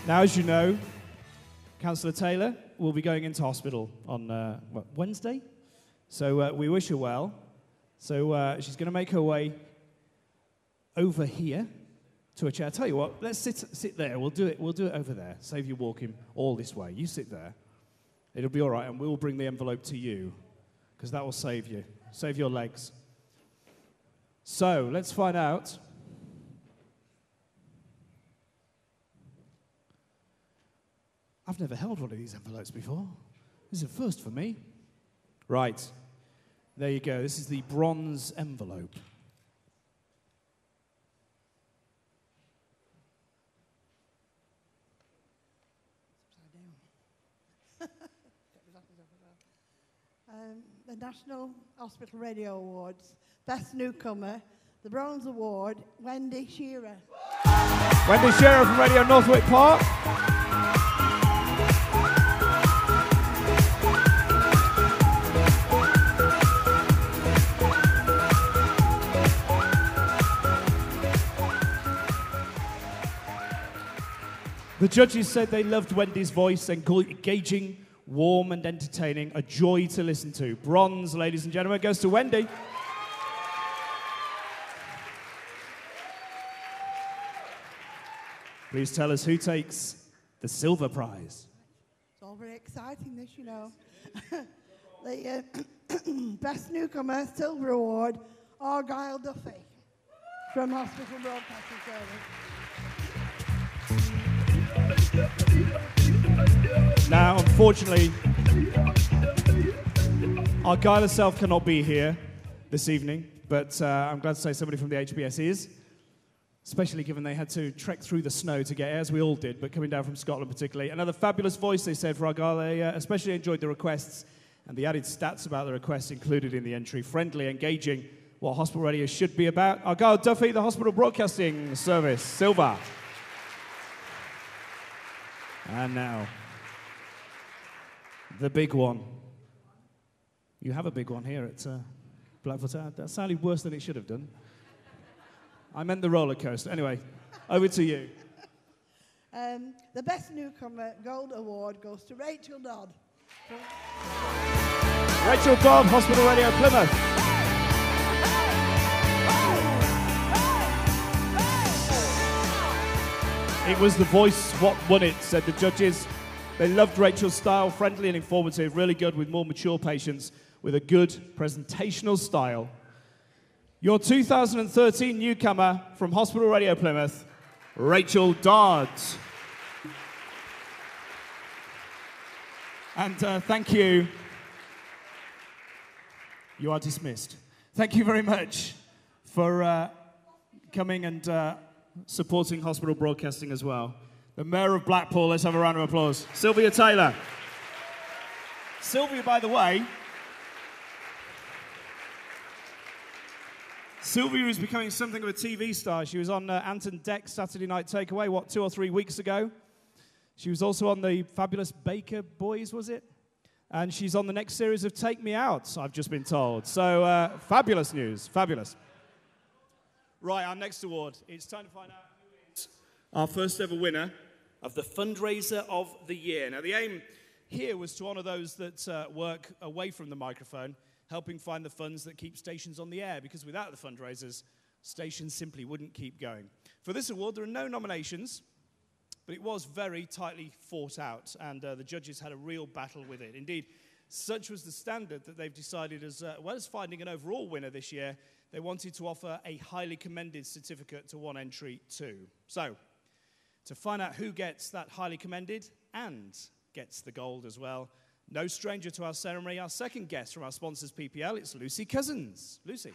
Now, as you know, Councillor Taylor will be going into hospital on Wednesday. So we wish her well. So she's going to make her way over here to a chair. Tell you what, let's sit there. We'll do it over there. Save you walking all this way. You sit there. It'll be all right, and we'll bring the envelope to you, because that will save you. Save your legs. So let's find out. I've never held one of these envelopes before. This is a first for me. Right. There you go. This is the bronze envelope. The National Hospital Radio Awards, Best Newcomer, the Bronze Award, Wendy Shearer. Wendy Shearer from Radio Northwick Park. The judges said they loved Wendy's voice, engaging, warm and entertaining, a joy to listen to. Bronze, ladies and gentlemen, goes to Wendy. Please tell us who takes the silver prize. It's all very exciting, this, you know. The Best Newcomer Silver Award, Argyle Duffy, from Hospital Broadcasting Service. Now, unfortunately, Argyle herself cannot be here this evening, but I'm glad to say somebody from the HBS is, especially given they had to trek through the snow to get here, as we all did, but coming down from Scotland particularly. Another fabulous voice, they said, for Argyle. They especially enjoyed the requests and the added stats about the requests included in the entry. Friendly, engaging, what hospital radio should be about. Argyle Duffy, the Hospital Broadcasting Service, silver. And now, the big one. You have a big one here at Blackpool Tower. That sounded worse than it should have done. I meant the roller coaster. Anyway, over to you. The Best Newcomer Gold Award goes to Rachel Dodd. Rachel Dodd, Hospital Radio Plymouth. It was the voice what won it, said the judges. They loved Rachel's style, friendly and informative, really good with more mature patients, with a good presentational style. Your 2013 newcomer from Hospital Radio Plymouth, Rachel Dodd. And thank you. You are dismissed. Thank you very much for coming and supporting hospital broadcasting as well. The Mayor of Blackpool, let's have a round of applause. Sylvia Taylor. Sylvia, by the way, Sylvia is becoming something of a TV star. She was on Anton Deck's Saturday Night Takeaway, 2 or 3 weeks ago? She was also on the fabulous Baker Boys, was it? And she's on the next series of Take Me Out, I've just been told. So, fabulous news, fabulous. Right, our next award. It's time to find out who is our first ever winner of the Fundraiser of the Year. Now, the aim here was to honour those that work away from the microphone, helping find the funds that keep stations on the air, because without the fundraisers, Station simply wouldn't keep going. For this award, there are no nominations, but it was very tightly fought out, and the judges had a real battle with it. Indeed, such was the standard that they've decided, as well as finding an overall winner this year, they wanted to offer a highly commended certificate to one entry too. So, to find out who gets that highly commended and gets the gold as well, no stranger to our ceremony, our second guest from our sponsors PPL, it's Lucy Cousins. Lucy.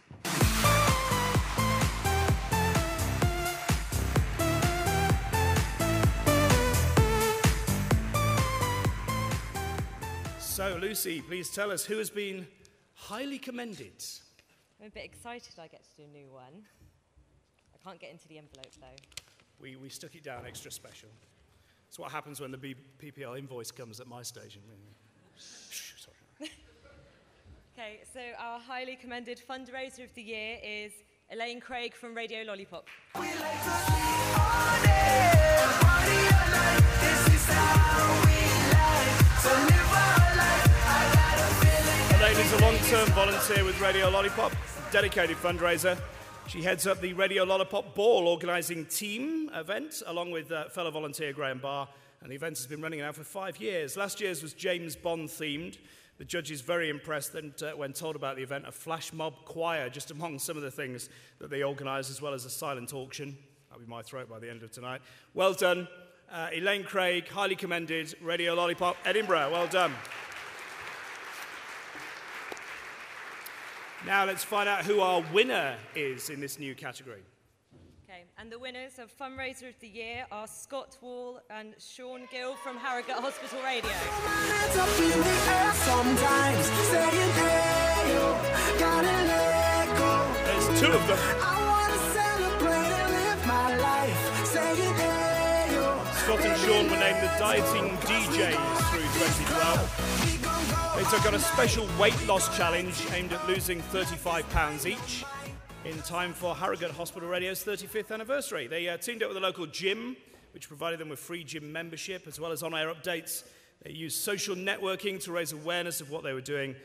So, Lucy, please tell us who has been highly commended. I'm a bit excited I get to do a new one. I can't get into the envelope, though. We stuck it down extra special. It's what happens when the PPL invoice comes at my station. Sorry. Okay, so our highly commended fundraiser of the year is Elaine Craig from Radio Lollipop. We like to sleep on it, party all night. This is how we like to live our life. I got a feeling. Elaine is a long-term volunteer with Radio Lollipop, dedicated fundraiser. She heads up the Radio Lollipop Ball organising team event, along with fellow volunteer Graham Barr, and the event has been running now for 5 years. Last year's was James Bond themed. The judges very impressed and when told about the event, a flash mob choir just among some of the things that they organised, as well as a silent auction. That'll be my throat by the end of tonight. Well done. Elaine Craig, highly commended, Radio Lollipop, Edinburgh. Well done. Now let's find out who our winner is in this new category. Okay, and the winners of Fundraiser of the Year are Scott Wall and Sean Gill from Harrogate Hospital Radio. There's two of them. Scott and Sean were named the dieting DJs through 2012. They took on a special weight loss challenge aimed at losing £35 each in time for Harrogate Hospital Radio's 35th anniversary. They teamed up with a local gym, which provided them with free gym membership, as well as on-air updates. They used social networking to raise awareness of what they were doing,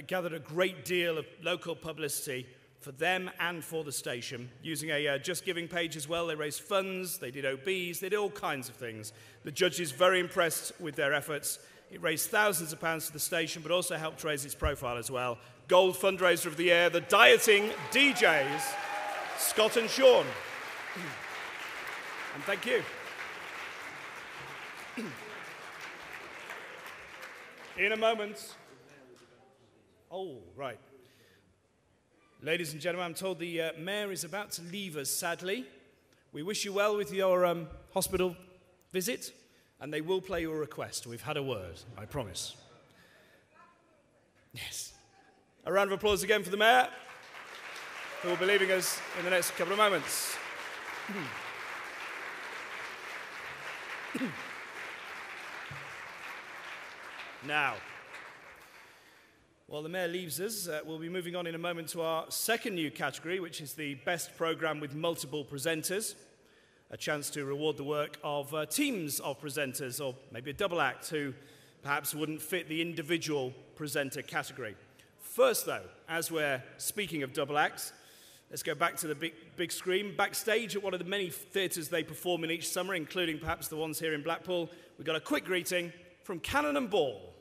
gathered a great deal of local publicity for them and for the station. Using a Just Giving page as well, they raised funds, they did OBs, they did all kinds of things. The judges very impressed with their efforts. It raised thousands of pounds for the station, but also helped raise its profile as well. Gold Fundraiser of the Year, the Dieting DJs, Scott and Sean. And thank you. In a moment. Oh, right. Ladies and gentlemen, I'm told the Mayor is about to leave us, sadly. We wish you well with your hospital visit, and they will play your request. We've had a word, I promise. Yes. A round of applause again for the Mayor, who will be leaving us in the next couple of moments. Now, while the Mayor leaves us, we'll be moving on in a moment to our second new category, which is the Best Programme with Multiple Presenters. A chance to reward the work of teams of presenters, or maybe a double act, who perhaps wouldn't fit the individual presenter category. First, though, as we're speaking of double acts, let's go back to the big screen. Backstage at one of the many theatres they perform in each summer, including perhaps the ones here in Blackpool, we've got a quick greeting from Cannon and Ball.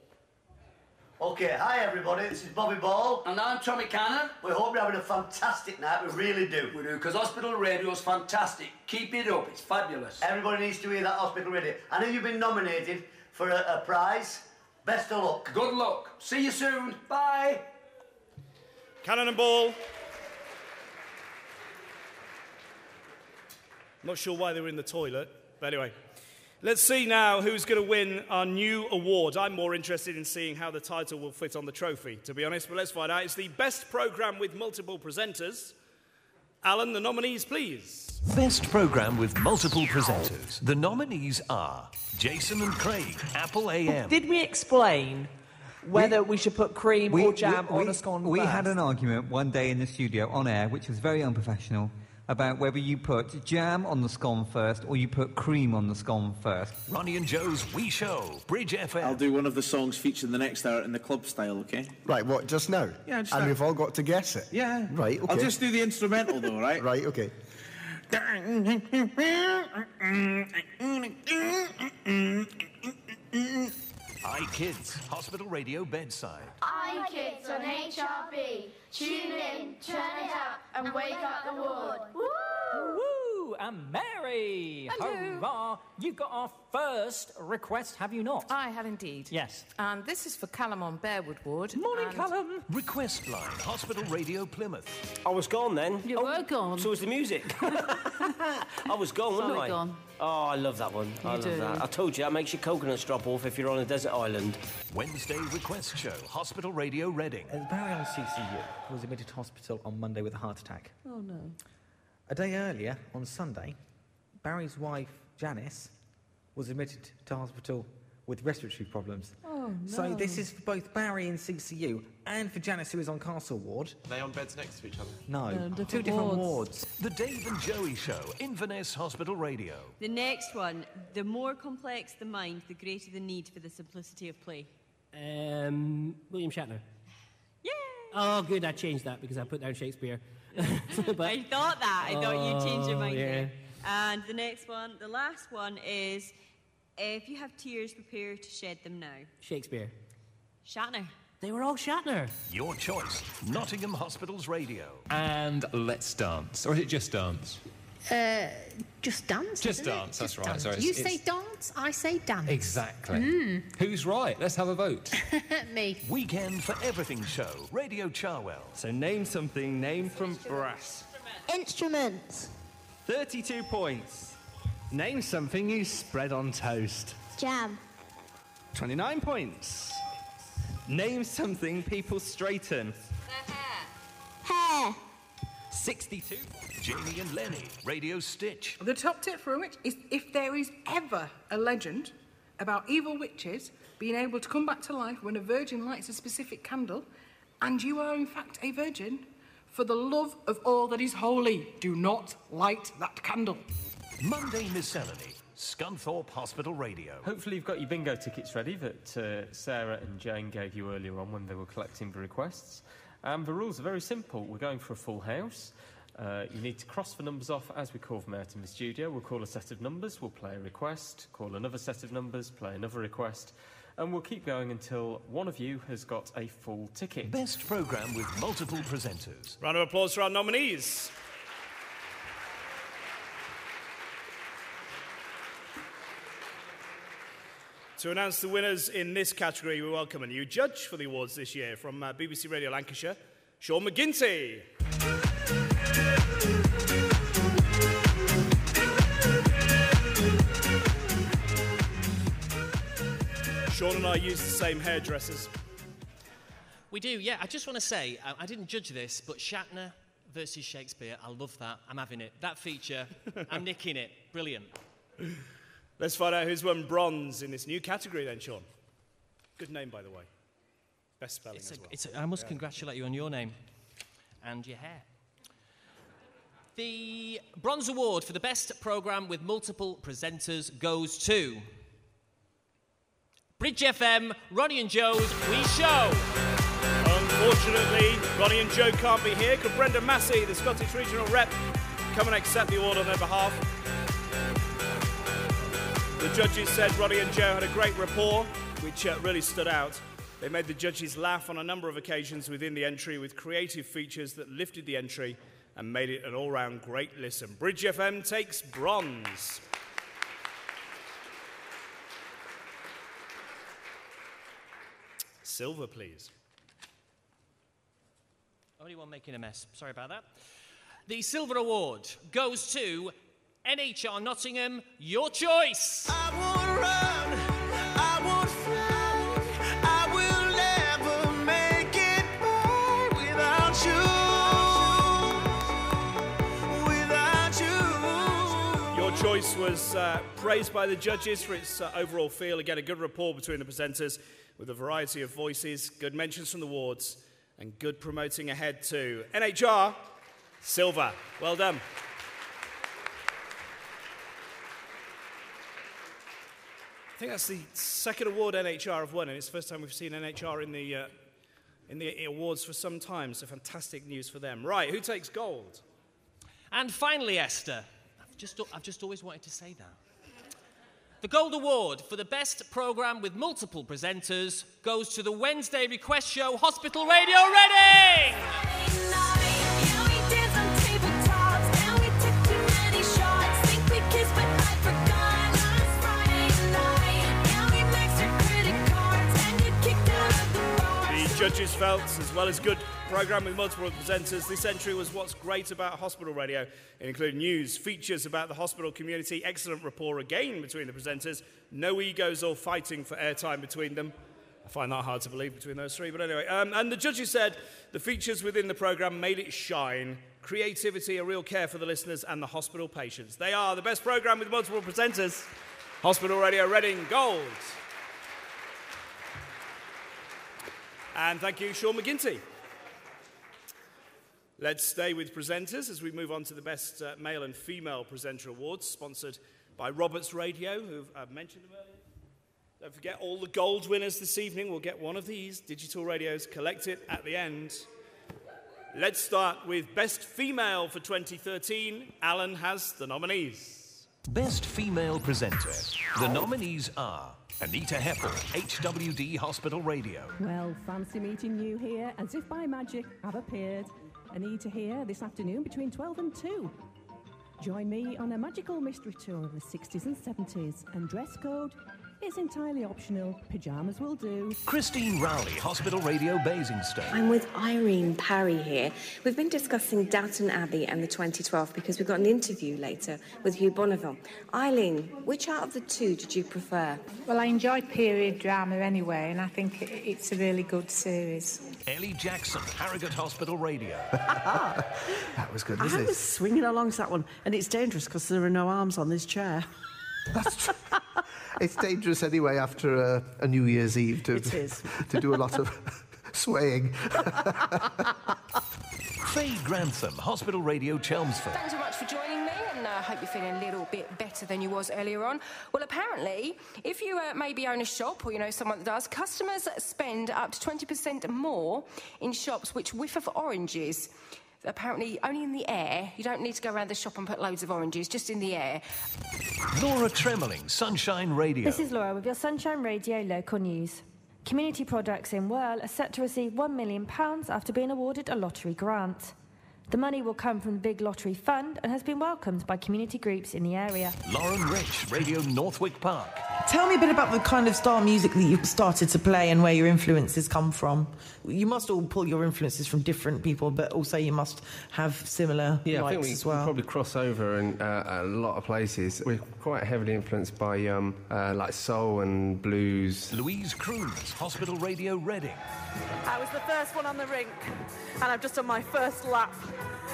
Okay, hi everybody, this is Bobby Ball. And I'm Tommy Cannon. We hope you're having a fantastic night, we really do. We do, because Hospital Radio's fantastic. Keep it up, it's fabulous. Everybody needs to hear that Hospital Radio. And if you've been nominated for a prize, best of luck. Good luck. See you soon. Bye. Cannon and Ball. Not sure why they were in the toilet, but anyway. Let's see now who's going to win our new award. I'm more interested in seeing how the title will fit on the trophy, to be honest, but let's find out. It's the Best Programme with Multiple Presenters. Alan, the nominees, please. Best Programme with Multiple Presenters. The nominees are Jason and Craig, Apple AM. Did we explain whether we should put cream or jam on a scone? We had an argument one day in the studio on air, which was very unprofessional. about whether you put jam on the scone first or you put cream on the scone first. Ronnie and Joe's We Show, Bridge FM. I'll do one of the songs featured in the next hour in the club style, okay? Right, what, just now? Yeah, just And now. we've all got to guess it? Yeah. Right, okay. I'll just do the instrumental though, right? Right, okay. iKids, Hospital Radio Bedside. iKids on HRB. Tune in, turn it up, and wake up the ward. Woo! And Mary! Hello. Hurrah! You've got our first request, have you not? I have indeed. Yes. And this is for Callum on Bearwood Ward. Morning, and Callum. Request line, Hospital Radio Plymouth. I was gone then. You were gone. So was the music. I was gone, wasn't Solid I? gone. Oh, I love that one. I love do. that. I told you, that makes your coconuts drop off if you're on a desert island. Wednesday Request Show, Hospital Radio Reading. Barry on CCU was admitted to hospital on Monday with a heart attack. Oh, no. A day earlier, on Sunday, Barry's wife, Janice, was admitted to hospital with respiratory problems. Oh, no. So this is for both Barry in CCU and for Janice, who is on Castle Ward. Are they on beds next to each other? No, different two different wards. wards. The Dave and Joey Show, Inverness Hospital Radio. The next one, the more complex the mind, the greater the need for the simplicity of play. William Shatner. Yeah. Oh, good. I changed that because I put down Shakespeare. But- I thought that. I thought you'd change your mind yeah. there. And the next one, the last one is, if you have tears, prepare to shed them now. Shakespeare. Shatner. They were all Shatner. Your choice, Nottingham Hospitals Radio. And Let's Dance. Or is it Just Dance? Just dance. Just isn't it? dance, that's Just right. dance. Sorry, You it's- say dance, I say dance. Exactly. Who's right? Let's have a vote. Me. Weekend for Everything Show, Radio Charwell. So name something named from brass. Instruments. 32 points. Name something you spread on toast. Jam. 29 points. Name something people straighten. Hair. 62. Jamie and Lenny, Radio Stitch. The top tip for a witch is if there is ever a legend about evil witches being able to come back to life when a virgin lights a specific candle, and you are in fact a virgin, for the love of all that is holy, do not light that candle. Monday Miscellany, Scunthorpe Hospital Radio. Hopefully you've got your bingo tickets ready that Sarah and Jane gave you earlier on when they were collecting the requests. The rules are very simple. We're going for a full house. You need to cross the numbers off as we call them out in the studio. We'll call a set of numbers, we'll play a request, call another set of numbers, play another request, and we'll keep going until one of you has got a full ticket. Best programme with multiple presenters. Round of applause for our nominees. To announce the winners in this category, we welcome a new judge for the awards this year from BBC Radio Lancashire, Sean McGinty. Sean and I use the same hairdressers. We do, yeah. I just want to say, I didn't judge this, but Shatner versus Shakespeare, I love that. I'm having it. That feature, I'm nicking it. Brilliant. Let's find out who's won bronze in this new category then, Sean. Good name, by the way. Best spelling as well. I must congratulate you on your name and your hair. The Bronze Award for the best programme with multiple presenters goes to Bridge FM, Ronnie and Joe's We Show. Unfortunately, Ronnie and Joe can't be here. Could Brenda Massey, the Scottish Regional Rep, come and accept the award on their behalf? The judges said Ronnie and Joe had a great rapport, which really stood out. They made the judges laugh on a number of occasions within the entry with creative features that lifted the entry and made it an all-round great listen. Bridge FM takes bronze. Silver, please. Only one making a mess. Sorry about that. The Silver Award goes to NHR Nottingham, your choice. I won't run, I won't fly, I will never make it by without you, Your choice was praised by the judges for its overall feel. Again, a good rapport between the presenters with a variety of voices, good mentions from the wards, and good promoting ahead too. NHR, silver. Well done. I think that's the second award NHR have won, and it's the first time we've seen NHR in the awards for some time, so fantastic news for them. Right, who takes gold? And finally, Esther, I've just always wanted to say that. The Gold Award for the best programme with multiple presenters goes to the Wednesday request show Hospital Radio Reading! The judges felt, as well as good programme with multiple presenters, this entry was what's great about hospital radio. It included news, features about the hospital community, excellent rapport again between the presenters, no egos or fighting for airtime between them. I find that hard to believe between those three, but anyway. And the judges said the features within the programme made it shine. Creativity, a real care for the listeners and the hospital patients. They are the best programme with multiple presenters. Hospital Radio Reading Gold. And thank you, Sean McGinty. Let's stay with presenters as we move on to the Best Male and Female Presenter Awards, sponsored by Roberts Radio, who I've mentioned them earlier. Don't forget, all the gold winners this evening will get one of these digital radios. Collect it at the end. Let's start with Best Female for 2013. Alan has the nominees. Best Female Presenter. The nominees are Anita Heppel, HWD Hospital Radio. Well, fancy meeting you here. As if by magic, I've appeared. Anita here this afternoon between 12 and 2. Join me on a magical mystery tour of the 60s and 70s. And dress code is entirely optional. Pyjamas will do. Christine Rowley, Hospital Radio Basingstoke. I'm with Irene Parry here. We've been discussing Downton Abbey and the 2012 because we've got an interview later with Hugh Bonneville. Eileen, which out of the two did you prefer? Well, I enjoyed period drama anyway, and I think it's a really good series. Ellie Jackson, Harrogate Hospital Radio. That was good, I wasn't was swinging along to that one, and it's dangerous because there are no arms on this chair. That's true. It's dangerous anyway after a New Year's Eve to do a lot of swaying. Faye Grantham, Hospital Radio Chelmsford. Thanks so much for joining me, and I hope you're feeling a little bit better than you was earlier on. Well, apparently, if you maybe own a shop or you know someone that does, customers spend up to 20% more in shops which whiff of oranges. Apparently, only in the air. You don't need to go around the shop and put loads of oranges, just in the air. Laura Tremelling, Sunshine Radio. This is Laura with your Sunshine Radio local news. Community products in Whirl are set to receive £1 million after being awarded a lottery grant. The money will come from the Big Lottery Fund and has been welcomed by community groups in the area. Lauren Rich, Radio Northwick Park. Tell me a bit about the kind of style music that you've started to play and where your influences come from. You must all pull your influences from different people, but also you must have similar I likes think we as well. probably cross over in a lot of places. We're quite heavily influenced by like soul and blues. Louise Cruz, Hospital Radio Reading. I was the first one on the rink, and I've just done my first lap.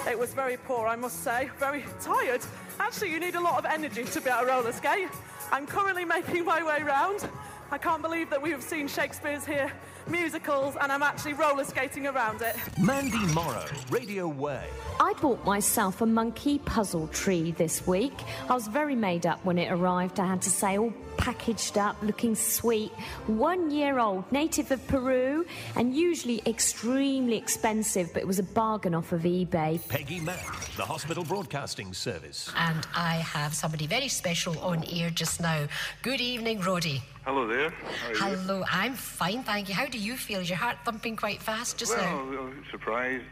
It was very poor, I must say, very tired. Actually, you need a lot of energy to be able to roller skate. I'm currently making my way round. I can't believe that we have seen Shakespeare's here, musicals, and I'm actually roller skating around it. Mandy Morrow, Radio Way. I bought myself a monkey puzzle tree this week. I was very made up when it arrived, I had to say, all packaged up, looking sweet. 1 year old, native of Peru, and usually extremely expensive, but it was a bargain off of eBay. Peggy Mack, the Hospital Broadcasting Service. And I have somebody very special on air just now. Good evening, Roddy. Hello there. How are you? Hello, I'm fine, thank you. How do you feel? Is your heart thumping quite fast just now? Well, I'm surprised.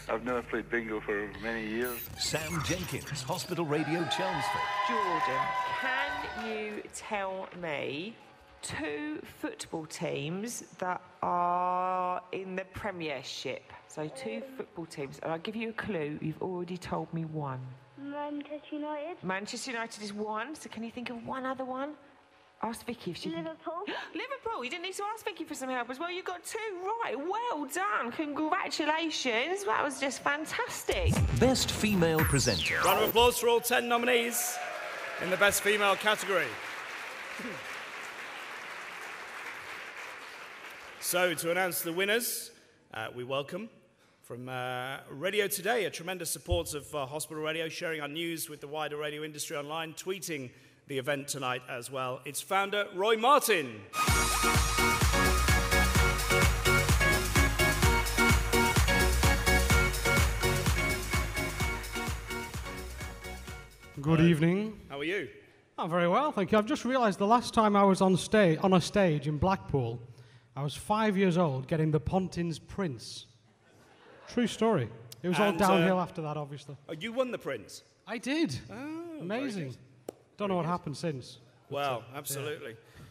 I've never played bingo for many years. Sam Jenkins, Hospital Radio Chelmsford. Jordan, can you tell me 2 football teams that are in the Premiership? So 2 football teams, and I'll give you a clue. You've already told me one. Manchester United. Manchester United is one, so can you think of one other one? Ask Vicky if she Liverpool. Liverpool, you didn't need to ask Vicky for some help as well. You got 2 right. Well done. Congratulations. That was just fantastic. Best Female Presenter. Round of applause for all 10 nominees in the Best Female category. So, to announce the winners, we welcome from Radio Today, a tremendous support of hospital radio, sharing our news with the wider radio industry online, tweeting the event tonight as well. It's founder Roy Martin. Good evening. How are you? I'm very well, thank you. I've just realised the last time I was on a stage in Blackpool, I was 5 years old getting the Pontins Prince. True story. It was all downhill after that, obviously. Oh, you won the Prince? I did. Oh, amazing. Don't know what happened since. Well, absolutely. Yeah.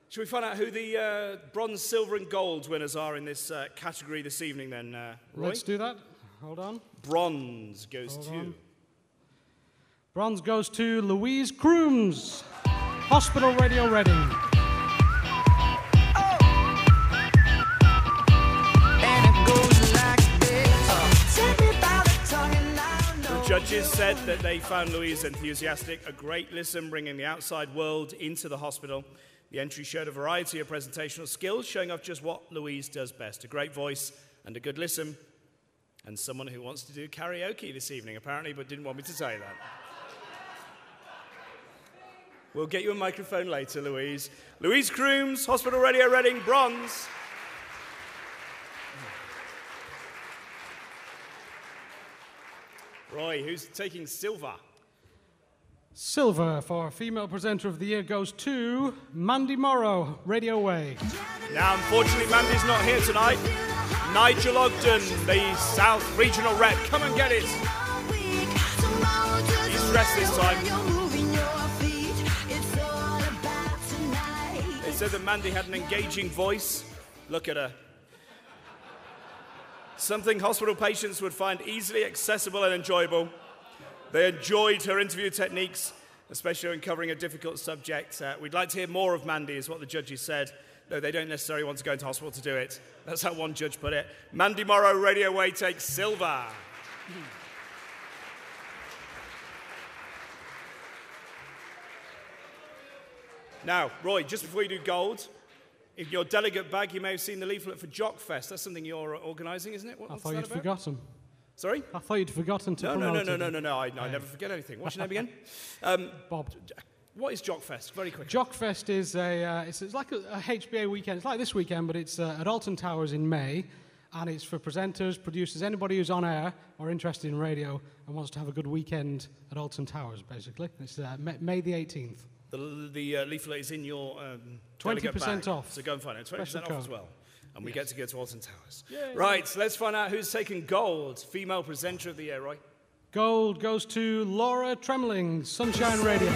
Shall we find out who the bronze, silver and gold winners are in this category this evening then, Roy? Let's do that. Hold on. Bronze goes to... Bronze goes to Louise Crooms, Hospital Radio Reading. The judges said that they found Louise enthusiastic, a great listen, bringing the outside world into the hospital. The entry showed a variety of presentational skills, showing off just what Louise does best, a great voice and a good listen, and someone who wants to do karaoke this evening, apparently, but didn't want me to say that. We'll get you a microphone later, Louise. Louise Crooms, Hospital Radio Reading, bronze. Roy, who's taking silver? Silver for Female Presenter of the Year goes to Mandy Morrow, Radio Way. Now, unfortunately, Mandy's not here tonight. Nigel Ogden, the South Regional Rep. Come and get it. He's dressed this time. They said that Mandy had an engaging voice. Look at her. Something hospital patients would find easily accessible and enjoyable. They enjoyed her interview techniques, especially when covering a difficult subject. We'd like to hear more of Mandy, is what the judges said, though they don't necessarily want to go into hospital to do it. That's how one judge put it. Mandy Morrow, Radio Way, takes silver. Now, Roy, just before you do gold, in your delegate bag, you may have seen the leaflet for Jockfest. That's something you're organising, isn't it? I thought you'd forgotten. Sorry? I thought you'd forgotten to promote it. No. I never forget anything. What's your name again? Bob. What is Jockfest? Very quickly. Jockfest is it's like a HBA weekend. It's like this weekend, but it's at Alton Towers in May. And it's for presenters, producers, anybody who's on air or interested in radio and wants to have a good weekend at Alton Towers, basically. It's May the 18th. The leaflet is in your 20% off. So go and find it. 20% off as well. And we get to go to Alton Towers. Yay. Right, so let's find out who's taken gold. Female Presenter of the Year, Roy. Gold goes to Laura Tremling, Sunshine Radio.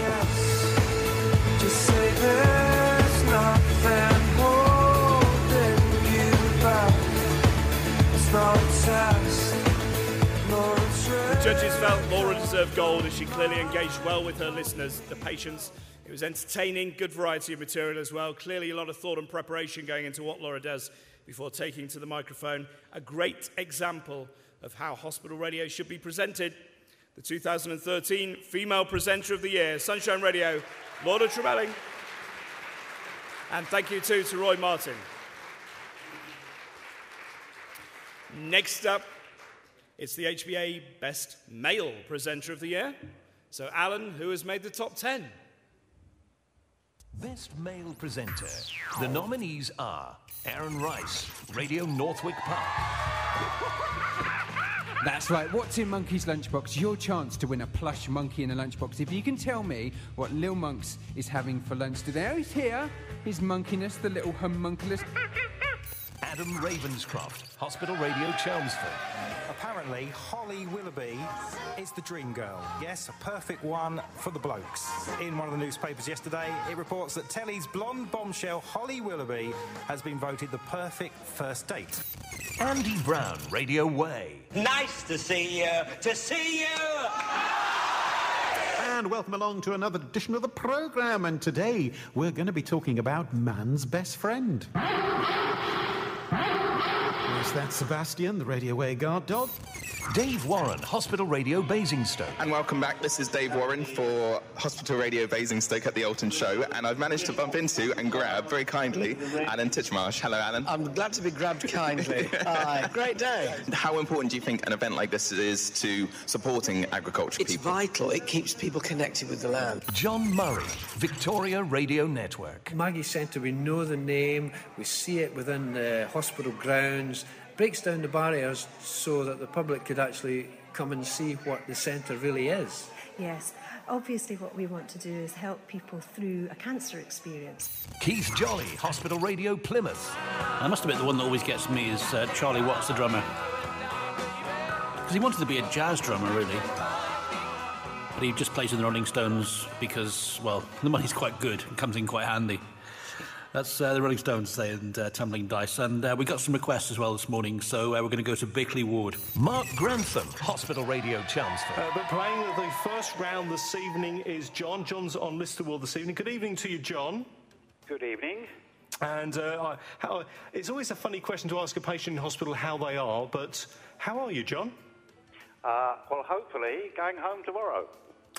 Just say there's nothing holding you back. It's not a test, nor a The judges felt Laura deserved gold as she clearly engaged well with her listeners, the patients. It was entertaining, good variety of material as well. Clearly a lot of thought and preparation going into what Laura does before taking to the microphone. A great example of how hospital radio should be presented. The 2013 Female Presenter of the Year, Sunshine Radio, Laura Tremling. And thank you too to Roy Martin. Next up, it's the HBA Best Male Presenter of the Year. So Alan, who has made the top 10? Best Male Presenter. The nominees are Aaron Rice, Radio Northwick Park. That's right. What's in Monkey's lunchbox? Your chance to win a plush monkey in a lunchbox. If you can tell me what Lil Monks is having for lunch today. He's here. His monkiness, the little homunculus. Adam Ravenscroft, Hospital Radio Chelmsford. Apparently, Holly Willoughby is the dream girl. Yes, a perfect one for the blokes. In one of the newspapers yesterday, it reports that Telly's blonde bombshell Holly Willoughby has been voted the perfect first date. Andy Brown, Radio Way. Nice to see you. To see you. And welcome along to another edition of the programme. And today we're going to be talking about man's best friend. Is that Sebastian, the Radio Way guard dog? Dave Warren, Hospital Radio Basingstoke. And welcome back. This is Dave Warren for Hospital Radio Basingstoke at the Alton Show, and I've managed to bump into and grab, very kindly, Alan Titchmarsh. Hello, Alan. I'm glad to be grabbed kindly. Hi. Great day. How important do you think an event like this is to supporting agricultural people? It's vital. It keeps people connected with the land. John Murray, Victoria Radio Network. Maggie Centre, we know the name, we see it within the hospital grounds, breaks down the barriers so that the public could actually come and see what the centre really is. Yes, obviously what we want to do is help people through a cancer experience. Keith Jolly, Hospital Radio Plymouth. I must admit the one that always gets me is Charlie Watts, the drummer. Because he wanted to be a jazz drummer, really. But he just plays with the Rolling Stones because, well, the money's quite good and comes in quite handy. That's the Rolling Stones and Tumbling Dice. And we got some requests as well this morning, so we're going to go to Bickley Ward. Mark Grantham, Hospital Radio Chelmsford. But playing the first round this evening is John. John's on Lister Ward this evening. Good evening to you, John. Good evening. And it's always a funny question to ask a patient in hospital how they are, but how are you, John? Well, hopefully, going home tomorrow.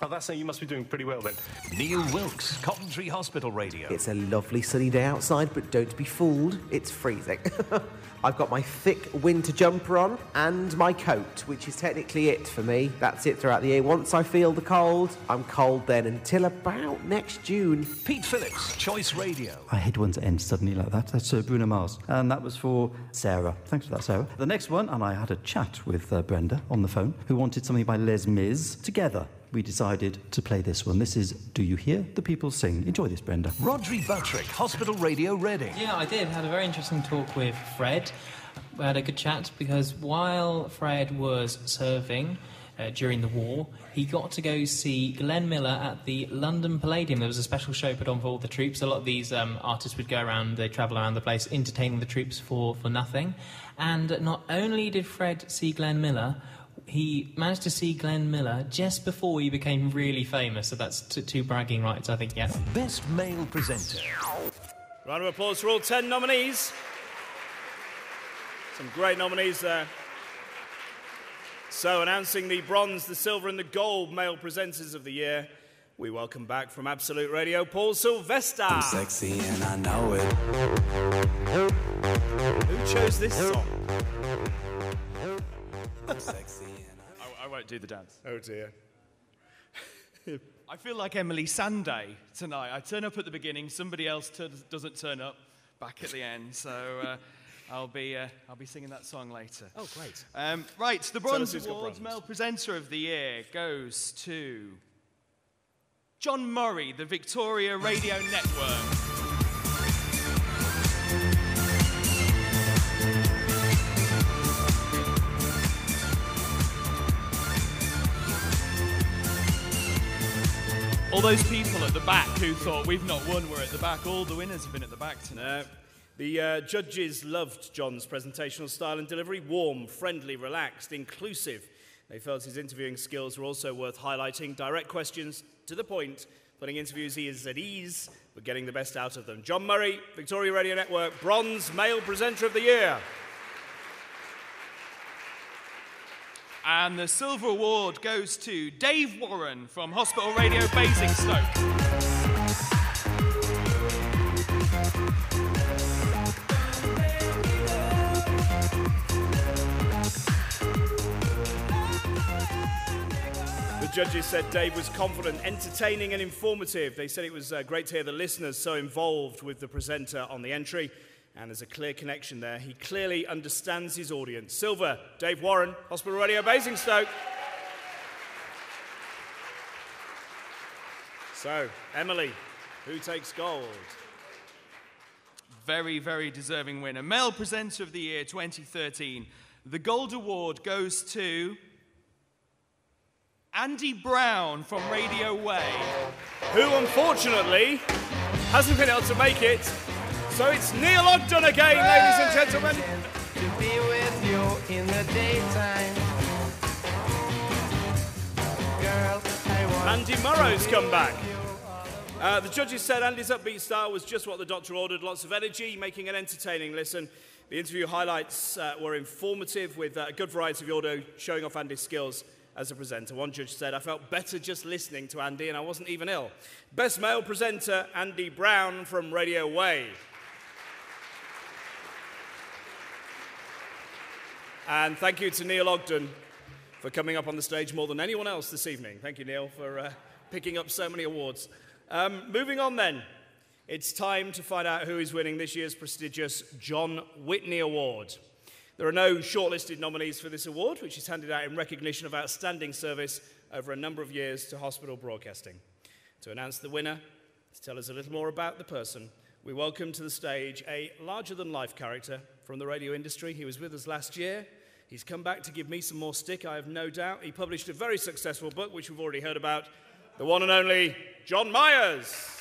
Oh, that's you must be doing pretty well then. Neil Wilkes, Coventry Hospital Radio. It's a lovely sunny day outside, but don't be fooled, it's freezing. I've got my thick winter jumper on and my coat, which is technically it for me. That's it throughout the year. Once I feel the cold, I'm cold then until about next June. Pete Phillips, Choice Radio. I hate one to end suddenly like that. That's Bruno Mars. And that was for Sarah. Thanks for that, Sarah. The next one, and I had a chat with Brenda on the phone, who wanted something by Les Mis. Together, we decided to play this one. This is Do You Hear the People Sing? Enjoy this, Brenda. Rodri Buttrick, Hospital Radio Reading. Yeah, I did. Had a very interesting talk with Fred. We had a good chat because while Fred was serving during the war, he got to go see Glenn Miller at the London Palladium. There was a special show put on for all the troops. A lot of these artists would go around, they travel around the place, entertaining the troops for nothing. And not only did Fred see Glenn Miller, he managed to see Glenn Miller just before he became really famous, so that's two bragging rights, I think, yeah. Best Male Presenter. Round of applause for all 10 nominees. Some great nominees there. So, announcing the bronze, the silver and the gold male presenters of the year, we welcome back from Absolute Radio, Paul Sylvester. I'm sexy and I know it. Who chose this song? I'm sexy. I won't do the dance. Oh dear. I feel like Emily Sandé tonight. I turn up at the beginning, somebody else doesn't turn up back at the end, so I'll be singing that song later. Oh, great. Right, the Bronze Awards Male Presenter of the Year goes to John Murray, the Victoria Radio Network. All those people at the back who thought we've not won, we're at the back. All the winners have been at the back tonight. The judges loved John's presentational style and delivery. Warm, friendly, relaxed, inclusive. They felt his interviewing skills were also worth highlighting. Direct questions, to the point, putting interviewees at ease, but getting the best out of them. John Murray, Victoria Radio Network, Bronze Male Presenter of the Year. And the Silver Award goes to Dave Warren from Hospital Radio Basingstoke. The judges said Dave was confident, entertaining and informative. They said it was great to hear the listeners so involved with the presenter on the entry. And there's a clear connection there. He clearly understands his audience. Silver, Dave Warren, Hospital Radio Basingstoke. So, Emily, who takes gold? Very, very deserving winner. Male Presenter of the Year 2013. The Gold Award goes to Andy Brown from Radio Way. Who, unfortunately, hasn't been able to make it. So it's Neil Ogden again, ladies and gentlemen. To be with you in the daytime. Girl, I want Andy Murrow's come back. The judges said Andy's upbeat style was just what the doctor ordered. Lots of energy, making an entertaining listen. The interview highlights were informative with a good variety of audio showing off Andy's skills as a presenter. One judge said, "I felt better just listening to Andy and I wasn't even ill." Best male presenter, Andy Brown from Radio Way. And thank you to Neil Ogden for coming up on the stage more than anyone else this evening. Thank you, Neil, for picking up so many awards. Moving on then, it's time to find out who is winning this year's prestigious John Whitney Award. There are no shortlisted nominees for this award, which is handed out in recognition of outstanding service over a number of years to hospital broadcasting. To announce the winner, to tell us a little more about the person, we welcome to the stage a larger-than-life character from the radio industry. He was with us last year. He's come back to give me some more stick, I have no doubt. He published a very successful book, which we've already heard about, the one and only John Myers.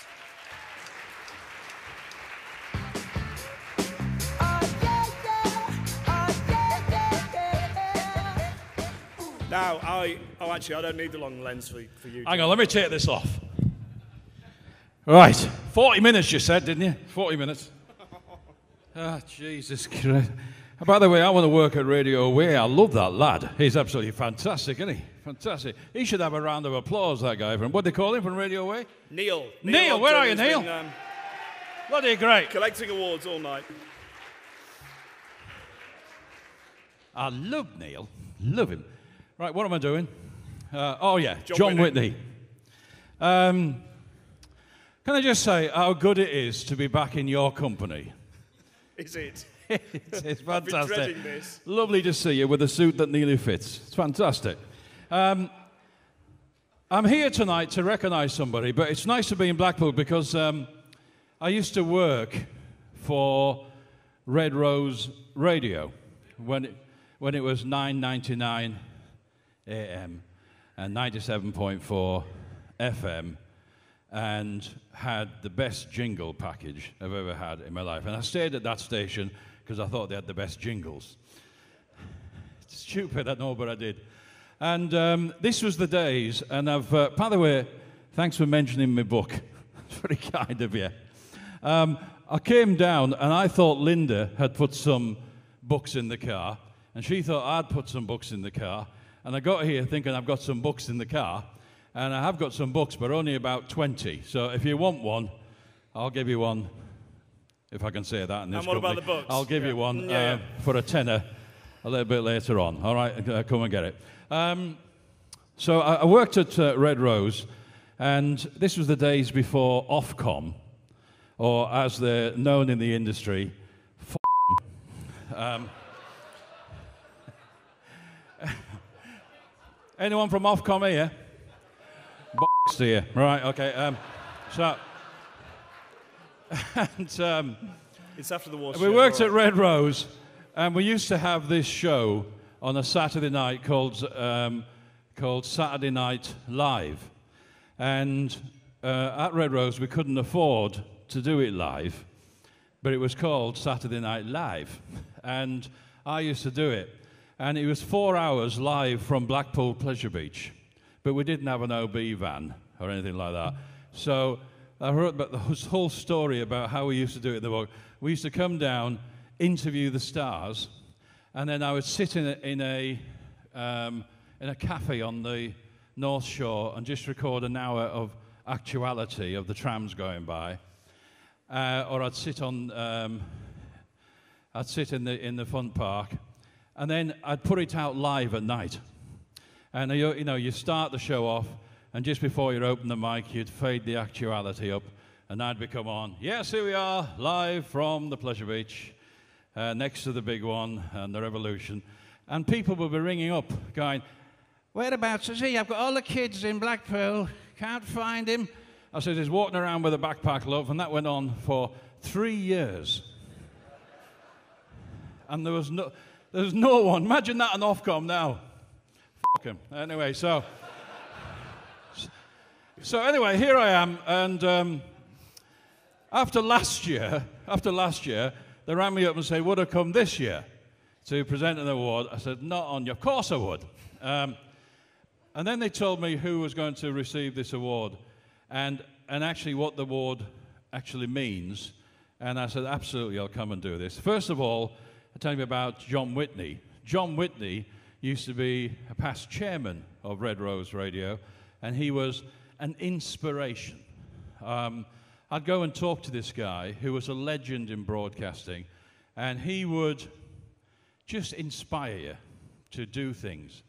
Now, actually, I don't need the long lens for you. Hang on, let me take this off. Right, 40 minutes you said, didn't you? 40 minutes. Ah, Jesus Christ. By the way, I want to work at Radio Way. I love that lad. He's absolutely fantastic, isn't he? Fantastic. He should have a round of applause, that guy. From what do they call him from Radio Way? Neil. Neil, where are you, Neil? Bloody great. Collecting awards all night. I love Neil. Love him. Right, what am I doing? Oh, yeah, John Whitney. Can I just say how good it is to be back in your company? Is it? It's fantastic. I've been dreading this. Lovely to see you with a suit that nearly fits. It's fantastic. I'm here tonight to recognise somebody, but it's nice to be in Blackpool because I used to work for Red Rose Radio when it was 9:99 AM and 97.4 FM, and had the best jingle package I've ever had in my life. And I stayed at that station because I thought they had the best jingles. It's stupid, I know, but I did. And this was the days, and I've, by the way, thanks for mentioning my book. It's very kind of you. I came down, and I thought Linda had put some books in the car, and she thought I'd put some books in the car. And I got here thinking I've got some books in the car, and I have got some books, but only about 20. So if you want one, I'll give you one, if I can say that in this company. And what about the books? I'll give you one for a tenner a little bit later on. All right, come and get it. So I worked at Red Rose, and this was the days before Ofcom, or as they're known in the industry, anyone from Ofcom here? To you. Right, okay. And, it's after the war. We worked at Red Rose, and we used to have this show on a Saturday night called Saturday Night Live. And at Red Rose, we couldn't afford to do it live, but it was called Saturday Night Live. And I used to do it. And it was 4 hours live from Blackpool Pleasure Beach. But we didn't have an OB van or anything like that. So I wrote about the whole story about how we used to do it in the book. We used to come down, interview the stars, and then I would sit in a cafe on the North Shore and just record an hour of actuality of the trams going by. Or I'd sit in the fun park, and then I'd put it out live at night. And you start the show off, and just before you open the mic, you'd fade the actuality up, and I'd be come on. Yes, here we are, live from the Pleasure Beach, next to the big one and the Revolution. And people would be ringing up, going, "Whereabouts is he? I've got all the kids in Blackpool, can't find him." I said, "He's walking around with a backpack, love," and that went on for 3 years. And there was no one. Imagine that on Ofcom now. Anyway, so anyway, here I am, and after last year, they rang me up and said, "Would I come this year to present an award?" I said, "Not on you." Of course I would. And then they told me who was going to receive this award, and actually what the award actually means. And I said, "Absolutely, I'll come and do this." First of all, I tell you about John Whitney. John Whitney used to be a past chairman of Red Rose Radio, and he was an inspiration. I'd go and talk to this guy who was a legend in broadcasting, and he would just inspire you to do things.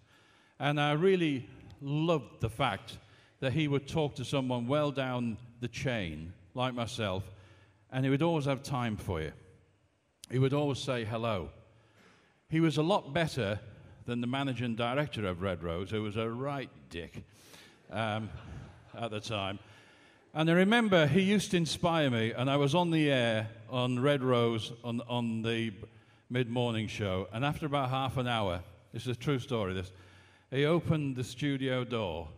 And I really loved the fact that he would talk to someone well down the chain, like myself, and he would always have time for you. He would always say hello. He was a lot better than the managing director of Red Rose, who was a right dick at the time. And I remember he used to inspire me, and I was on the air on Red Rose on the mid-morning show, and after about half an hour, this is a true story, this, he opened the studio door,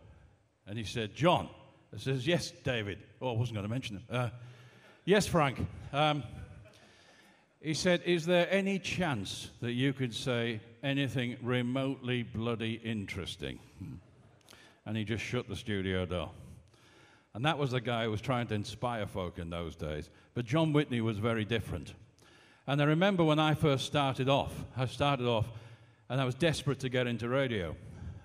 and he said, "John." I says, "Yes, David." Oh, I wasn't going to mention him. "Yes, Frank." He said, "Is there any chance that you could say anything remotely bloody interesting?" And he just shut the studio door. And that was the guy who was trying to inspire folk in those days. But John Whitney was very different. And I remember when I first started off, and I was desperate to get into radio.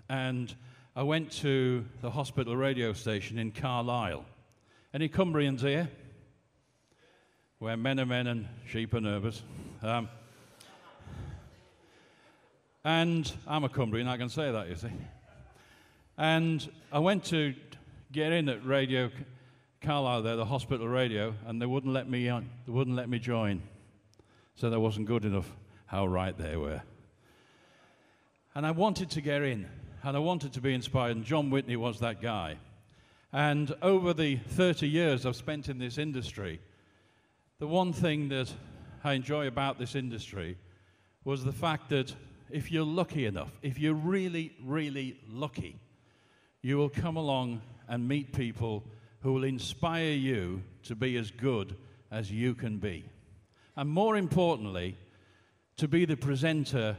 And I went to the hospital radio station in Carlisle. Any Cumbrians here? Where men are men and sheep are nervous. And I'm a Cumbrian, I can say that, you see. And I went to get in at Radio Carlisle there, the hospital radio, and they wouldn't let me on. They wouldn't let me join. So that wasn't good enough how right they were. And I wanted to get in, and I wanted to be inspired, and John Whitney was that guy. And over the 30 years I've spent in this industry, the one thing that I enjoy about this industry was the fact that if you're lucky enough, if you're really, really lucky, you will come along and meet people who will inspire you to be as good as you can be. And more importantly, to be the presenter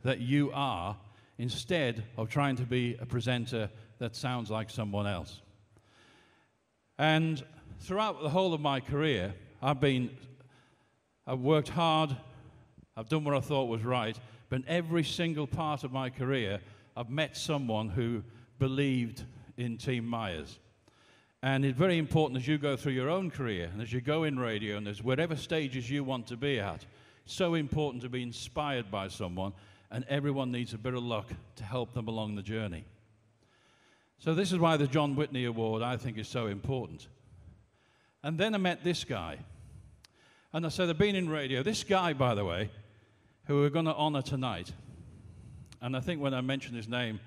that you are instead of trying to be a presenter that sounds like someone else. And throughout the whole of my career, I've worked hard, I've done what I thought was right, but in every single part of my career, I've met someone who believed in Team Myers. And it's very important as you go through your own career and as you go in radio and as whatever stages you want to be at, it's so important to be inspired by someone, and everyone needs a bit of luck to help them along the journey. So this is why the John Whitney Award, I think, is so important. And then I met this guy. And I said, I've been in radio. This guy, by the way, who we're going to honor tonight, and I think when I mention his name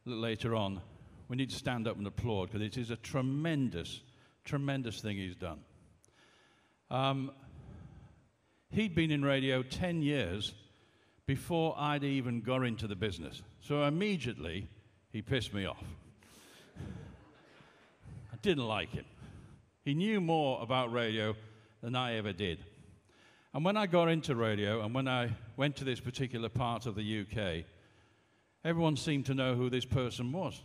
a little later on, we need to stand up and applaud, because it is a tremendous, tremendous thing he's done. He'd been in radio 10 years before I'd even got into the business. So immediately, he pissed me off. I didn't like him. He knew more about radio than I ever did. And when I got into radio, and when I went to this particular part of the UK, everyone seemed to know who this person was.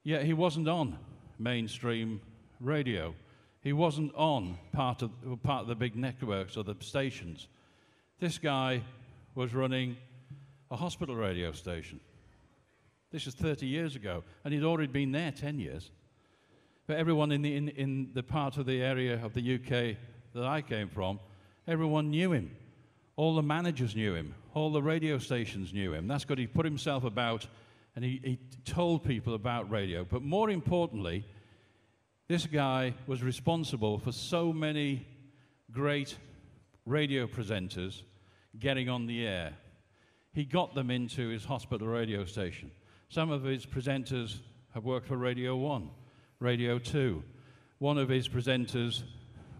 Yet he wasn't on mainstream radio. He wasn't on part of the big networks or the stations. This guy was running a hospital radio station. This is 30 years ago, and he'd already been there 10 years. But everyone in the part of the area of the UK that I came from, everyone knew him. All the managers knew him. All the radio stations knew him. That's good. He put himself about, and he told people about radio. But more importantly, this guy was responsible for so many great radio presenters getting on the air. He got them into his hospital radio station. Some of his presenters have worked for Radio 1, Radio 2. One of his presenters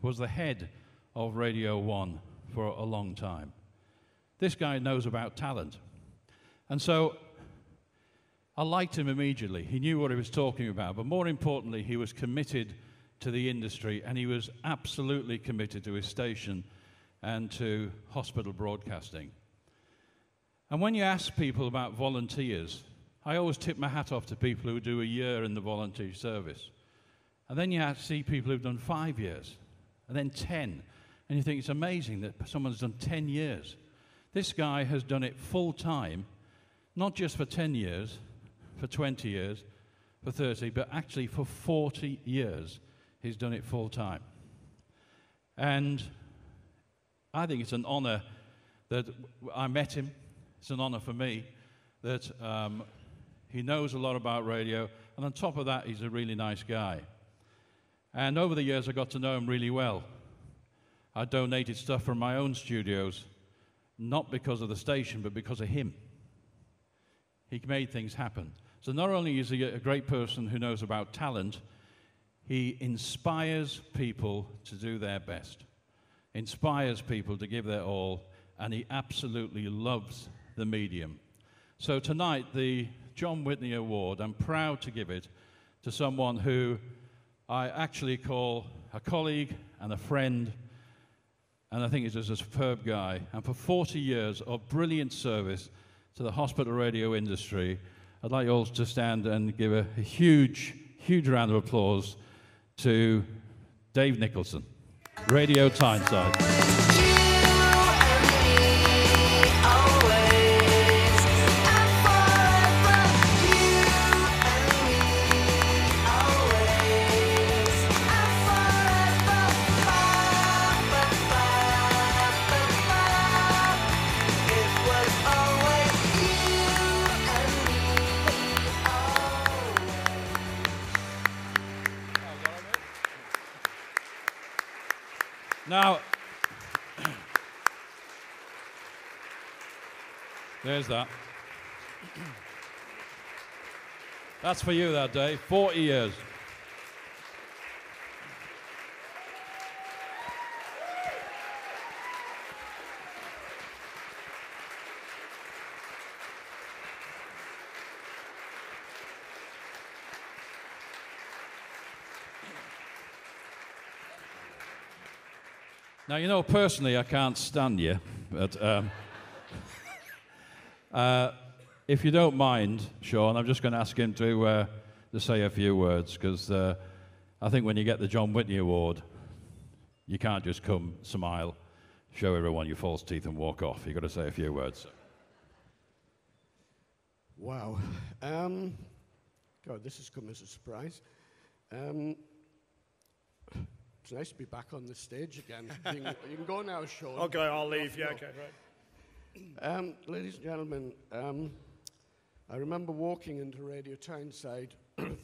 was the head of Radio 1 for a long time. This guy knows about talent. And so I liked him immediately. He knew what he was talking about. But more importantly, he was committed to the industry, and he was absolutely committed to his station and to hospital broadcasting. And when you ask people about volunteers, I always tip my hat off to people who do a year in the volunteer service. And then you see people who've done 5 years, and then 10, And you think it's amazing that someone's done 10 years. This guy has done it full time, not just for 10 years, for 20 years, for 30, but actually for 40 years he's done it full time. And I think it's an honor that I met him. It's an honor for me that he knows a lot about radio, and on top of that, he's a really nice guy. And over the years, I got to know him really well. I donated stuff from my own studios, not because of the station, but because of him. He made things happen. So not only is he a great person who knows about talent, he inspires people to do their best, inspires people to give their all, and he absolutely loves the medium. So tonight, the John Whitney Award, I'm proud to give it to someone who I actually call a colleague and a friend, and I think he's just a superb guy. And for 40 years of brilliant service to the hospital radio industry, I'd like you all to stand and give a huge, huge round of applause to Dave Nicholson, Radio Tyneside. Now, there's that. That's for you that day, 40 years. Now, you know, personally, I can't stand you, but if you don't mind, Sean, I'm just going to ask him to say a few words, because I think when you get the John Whitney Award, you can't just come, smile, show everyone your false teeth and walk off. You've got to say a few words. Wow. God, this has come as a surprise. It's nice to be back on the stage again. You can go now, Sean. Okay, I'll leave. Yeah, okay, right. Ladies and gentlemen, I remember walking into Radio Tyneside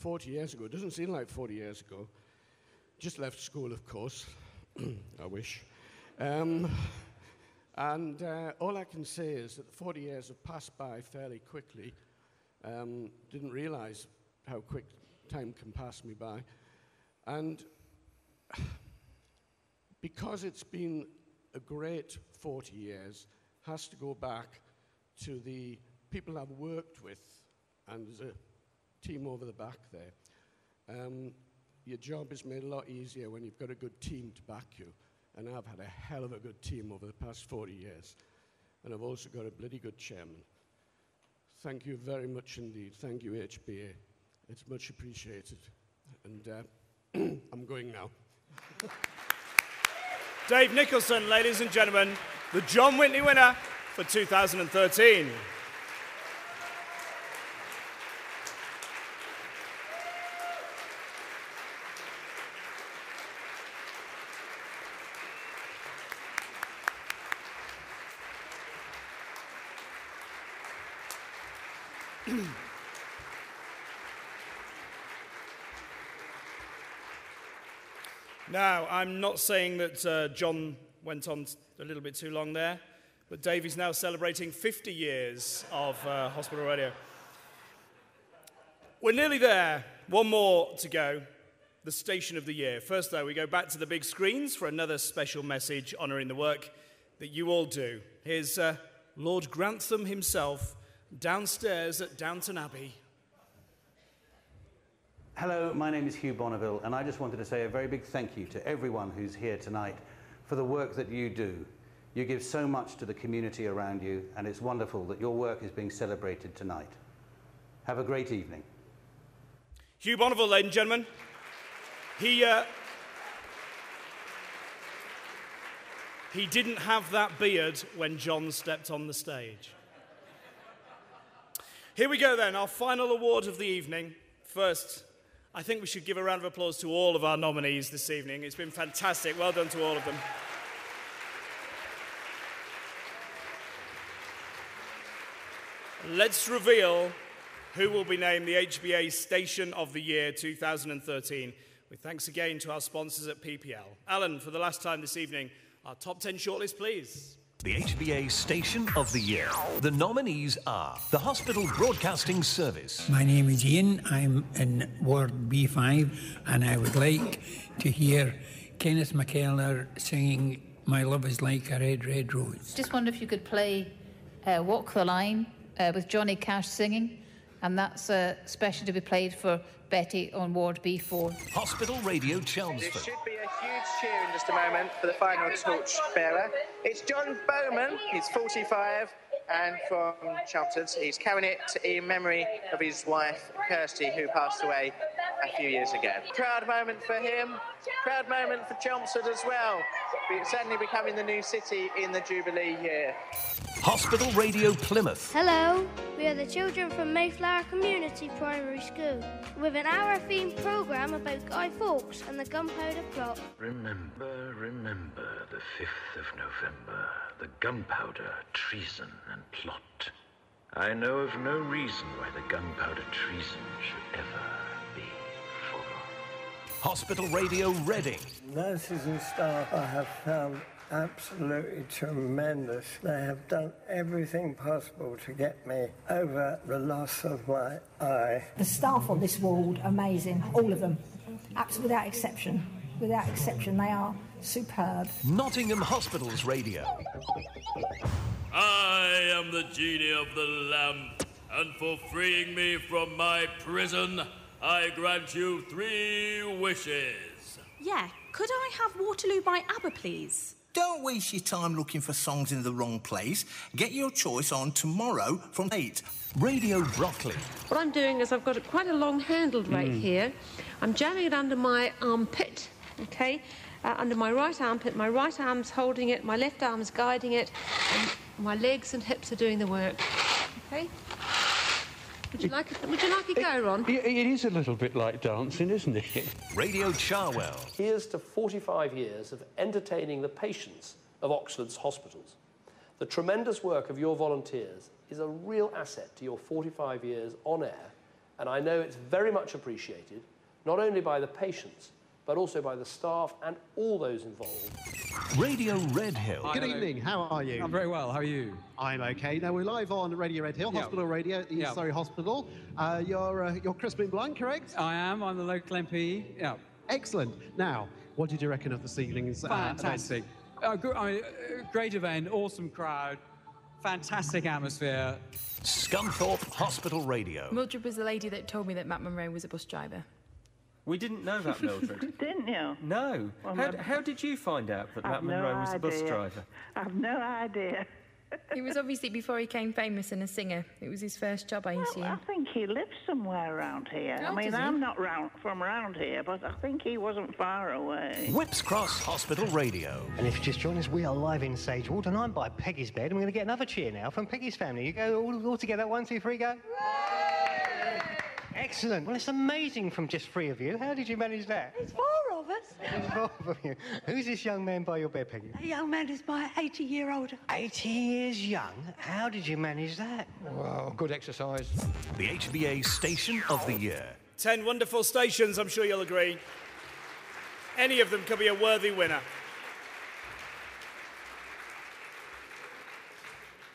40 years ago. It doesn't seem like 40 years ago. Just left school, of course. I wish. And all I can say is that 40 years have passed by fairly quickly. Didn't realize how quick time can pass me by. And because it's been a great 40 years, has to go back to the people I've worked with, and there's a team over the back there. Your job is made a lot easier when you've got a good team to back you, and I've had a hell of a good team over the past 40 years, and I've also got a bloody good chairman. Thank you very much indeed. Thank you, HBA. It's much appreciated, and I'm going now. Dave Nicholson, ladies and gentlemen, the John Whitney winner for 2013. Now, I'm not saying that John went on a little bit too long there, but Dave is now celebrating 50 years of hospital radio. We're nearly there. One more to go. The Station of the Year. First, though, we go back to the big screens for another special message honouring the work that you all do. Here's Lord Grantham himself downstairs at Downton Abbey. Hello, my name is Hugh Bonneville, and I just wanted to say a very big thank you to everyone who's here tonight for the work that you do. You give so much to the community around you, and it's wonderful that your work is being celebrated tonight. Have a great evening. Hugh Bonneville, ladies and gentlemen. He didn't have that beard when John stepped on the stage. Here we go then, our final award of the evening. First, I think we should give a round of applause to all of our nominees this evening. It's been fantastic. Well done to all of them. Let's reveal who will be named the HBA Station of the Year 2013. With thanks again to our sponsors at PPL. Alan, for the last time this evening, our top 10 shortlist, please. The HBA Station of the Year. The nominees are the Hospital Broadcasting Service. My name is Ian. I'm in Ward B5, and I would like to hear Kenneth McKellar singing My Love Is Like a Red, Red Rose. Just wonder if you could play Walk the Line with Johnny Cash singing, and that's special to be played for Betty on Ward B4. Hospital Radio Chelmsford. There should be a huge cheer in just a moment for the final torch bearer. It's John Bowman, he's 45, and from Chelmsford. He's carrying it in memory of his wife, Kirsty, who passed away a few years ago. Proud moment for him, proud moment for Chelmsford as well. It's certainly becoming the new city in the Jubilee year. Hospital Radio Plymouth. Hello, we are the children from Mayflower Community Primary School with an hour-themed programme about Guy Fawkes and the Gunpowder Plot. Remember the 5th of November, the gunpowder, treason and plot. I know of no reason why the gunpowder treason should ever be forgotten. Hospital Radio Reading. Nurses and staff I have found absolutely tremendous. They have done everything possible to get me over the loss of my eye. The staff on this ward, amazing, all of them, absolutely without exception. Without exception, they are superb. Nottingham Hospitals Radio. I am the genie of the lamp, and for freeing me from my prison, I grant you 3 wishes. Yeah, could I have Waterloo by ABBA, please? Don't waste your time looking for songs in the wrong place. Get your choice on tomorrow from 8. Radio Broccoli. What I'm doing is I've got quite a long handle right here. I'm jamming it under my armpit, okay? Under my right armpit. My right arm's holding it, my left arm's guiding it, and my legs and hips are doing the work, okay? Would you like a go, Ron? It is a little bit like dancing, isn't it? Radio Charwell. Here's to 45 years of entertaining the patients of Oxford's hospitals. The tremendous work of your volunteers is a real asset to your 45 years on air, and I know it's very much appreciated, not only by the patients, but also by the staff and all those involved. Radio Red Hill. Good evening, how are you? I'm very well, how are you? I'm okay. Now, we're live on Radio Red Hill, Hospital Radio at the East Surrey Hospital. You're Crispin Blunt, correct? I am, I'm the local MP, yeah. Excellent. Now, what did you reckon of this evening's Fantastic. Great event, awesome crowd, fantastic atmosphere. Scunthorpe Hospital Radio. Mildred was the lady that told me that Matt Monroe was a bus driver. We didn't know that, Mildred. Didn't you? No. Well, how did you find out that Matt Monroe was a bus driver? I've no idea. He was obviously, before he became famous and a singer, it was his first job, I assume. I think he lives somewhere around here. Oh, I mean, I'm not from around here, but I think he wasn't far away. Whips Cross Hospital Radio. And if you just join us, we are live in Sagewald, and I'm by Peggy's bed, and we're going to get another cheer now from Peggy's family. You go all together, 1, 2, 3, go. Excellent. Well, it's amazing from just 3 of you. How did you manage that? There's 4 of us. There's 4 of you. Who's this young man by your bed, Peggy? A young man is my 80-year-old. 80 years young? How did you manage that? Well, good exercise. The HBA Station of the Year. 10 wonderful stations, I'm sure you'll agree. Any of them could be a worthy winner.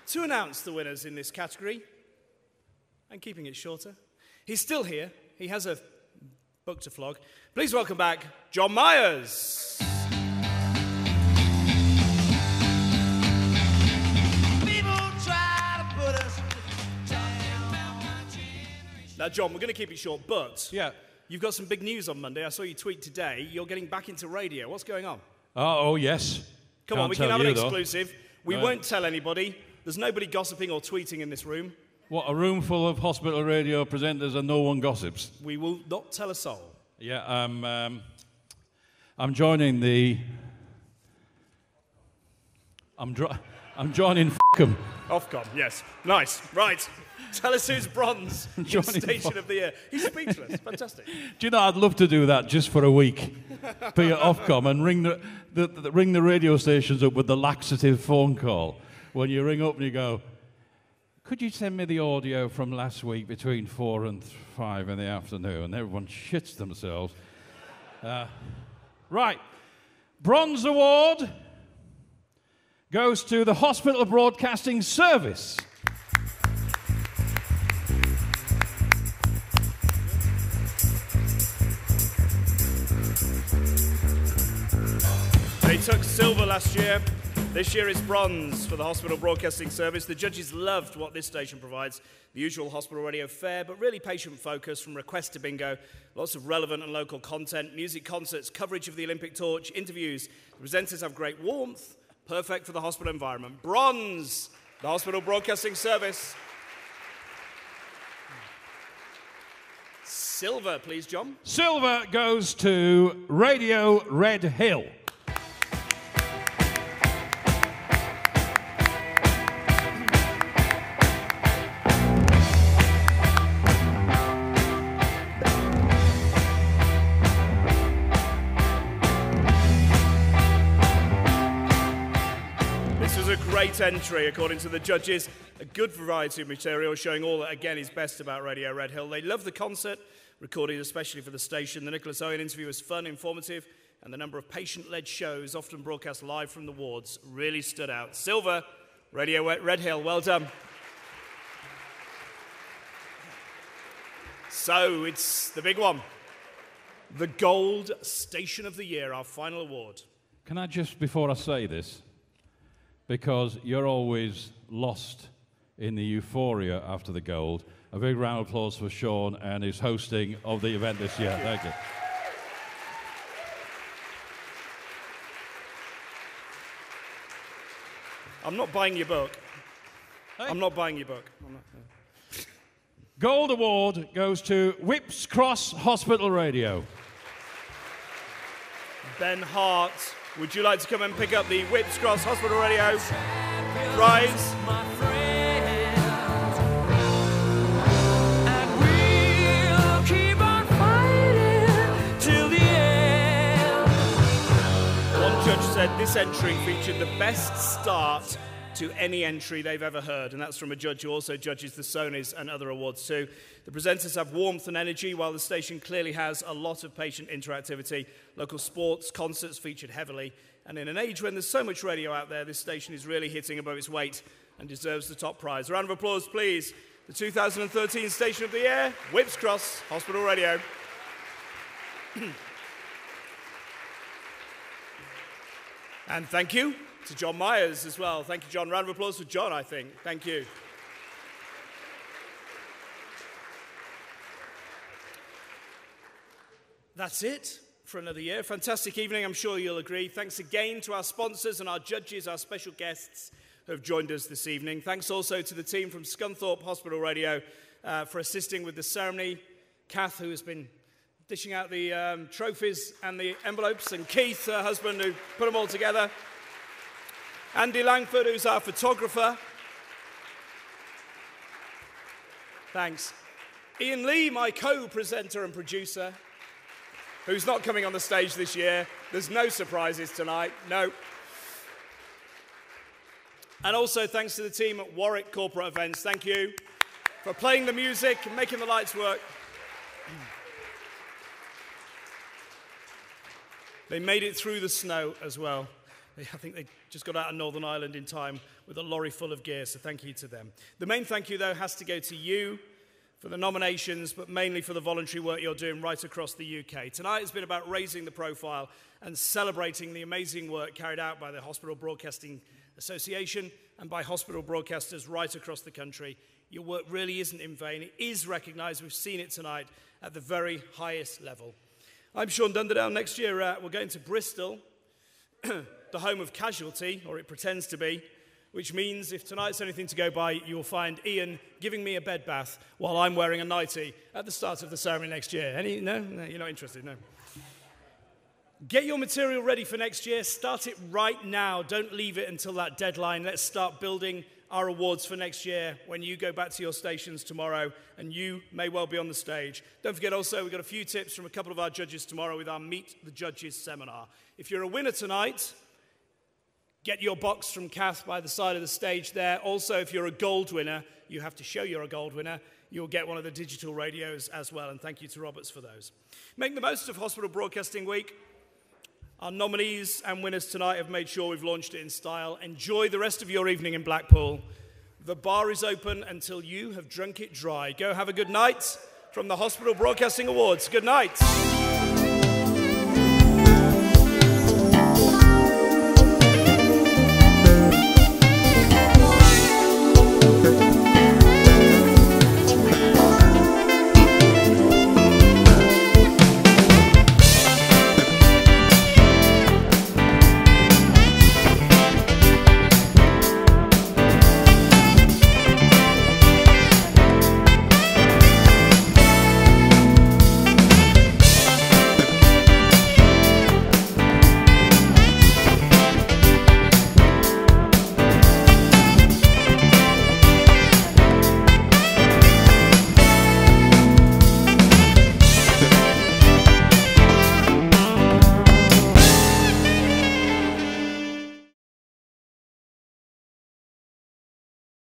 To announce the winners in this category, and keeping it shorter, he's still here. He has a book to flog. Please welcome back John Myers. Now, John, we're going to keep it short, but you've got some big news on Monday. I saw you tweet today. You're getting back into radio. What's going on? Oh, yes. Come on, we can have an exclusive. We won't tell anybody. There's nobody gossiping or tweeting in this room. What, a room full of hospital radio presenters and no one gossips? We will not tell a soul. Yeah, I'm joining the I'm joining F***em. Ofcom, yes. Nice. Right. Tell us who's bronze in Station of the Year. He's speechless. Fantastic. Do you know, I'd love to do that just for a week. Be at Ofcom and ring the radio stations up with the laxative phone call. When you ring up and you go, could you send me the audio from last week between 4 and 5 in the afternoon? And everyone shits themselves. Right. Bronze Award goes to the Hospital Broadcasting Service. They took silver last year. This year it's bronze for the Hospital Broadcasting Service. The judges loved what this station provides. The usual hospital radio fare, but really patient-focused from request to bingo. Lots of relevant and local content, music concerts, coverage of the Olympic torch, interviews. The presenters have great warmth, perfect for the hospital environment. Bronze, the Hospital Broadcasting Service. Silver, please, John. Silver goes to Radio Red Hill. Great entry, according to the judges. A good variety of material showing all that, again, is best about Radio Red Hill. They love the concert, recorded especially for the station. The Nicholas Owen interview was fun, informative, and the number of patient-led shows, often broadcast live from the wards, really stood out. Silver, Radio Red Hill, well done. So, it's the big one. The Gold Station of the Year, our final award. Can I just, before I say this, because you're always lost in the euphoria after the gold, a big round of applause for Sean and his hosting of the event this year. Thank you. I'm not buying your book. Hey. I'm not buying your book. Gold Award goes to Whipps Cross Hospital Radio. Ben Hart, would you like to come and pick up the Whipps Cross Hospital Radio prize? One judge said this entry featured the best start to any entry they've ever heard, and that's from a judge who also judges the Sonys and other awards too. The presenters have warmth and energy, while the station clearly has a lot of patient interactivity. Local sports, concerts featured heavily, and in an age when there's so much radio out there, this station is really hitting above its weight and deserves the top prize. A round of applause, please. The 2013 Station of the Year, Whipps Cross Hospital Radio. And thank you to John Myers as well. Thank you, John. Round of applause for John, I think. Thank you. That's it for another year. Fantastic evening, I'm sure you'll agree. Thanks again to our sponsors and our judges, our special guests who have joined us this evening. Thanks also to the team from Scunthorpe Hospital Radio for assisting with the ceremony. Kath, who has been dishing out the trophies and the envelopes, and Keith, her husband, who put them all together. Andy Langford, who's our photographer. Thanks. Ian Lee, my co-presenter and producer, who's not coming on the stage this year. There's no surprises tonight, no. And also thanks to the team at Warwick Corporate Events. Thank you for playing the music and making the lights work. They made it through the snow as well. I think they just got out of Northern Ireland in time with a lorry full of gear, so thank you to them. The main thank you, though, has to go to you for the nominations, but mainly for the voluntary work you're doing right across the UK. Tonight has been about raising the profile and celebrating the amazing work carried out by the Hospital Broadcasting Association and by hospital broadcasters right across the country. Your work really isn't in vain. It is recognised. We've seen it tonight at the very highest level. I'm Sean Dunderdale. Next year, we're going to Bristol, the home of casualty, or it pretends to be, which means if tonight's anything to go by, you'll find Ian giving me a bed bath while I'm wearing a nightie at the start of the ceremony next year. No, you're not interested, no. Get your material ready for next year. Start it right now. Don't leave it until that deadline. Let's start building our awards for next year when you go back to your stations tomorrow, and you may well be on the stage. Don't forget also, we've got a few tips from a couple of our judges tomorrow with our Meet the Judges seminar. If you're a winner tonight, get your box from Kath by the side of the stage there. Also, if you're a gold winner, you have to show you're a gold winner. You'll get one of the digital radios as well, and thank you to Roberts for those. Make the most of Hospital Broadcasting Week. Our nominees and winners tonight have made sure we've launched it in style. Enjoy the rest of your evening in Blackpool. The bar is open until you have drunk it dry. Go have a good night from the Hospital Broadcasting Awards. Good night.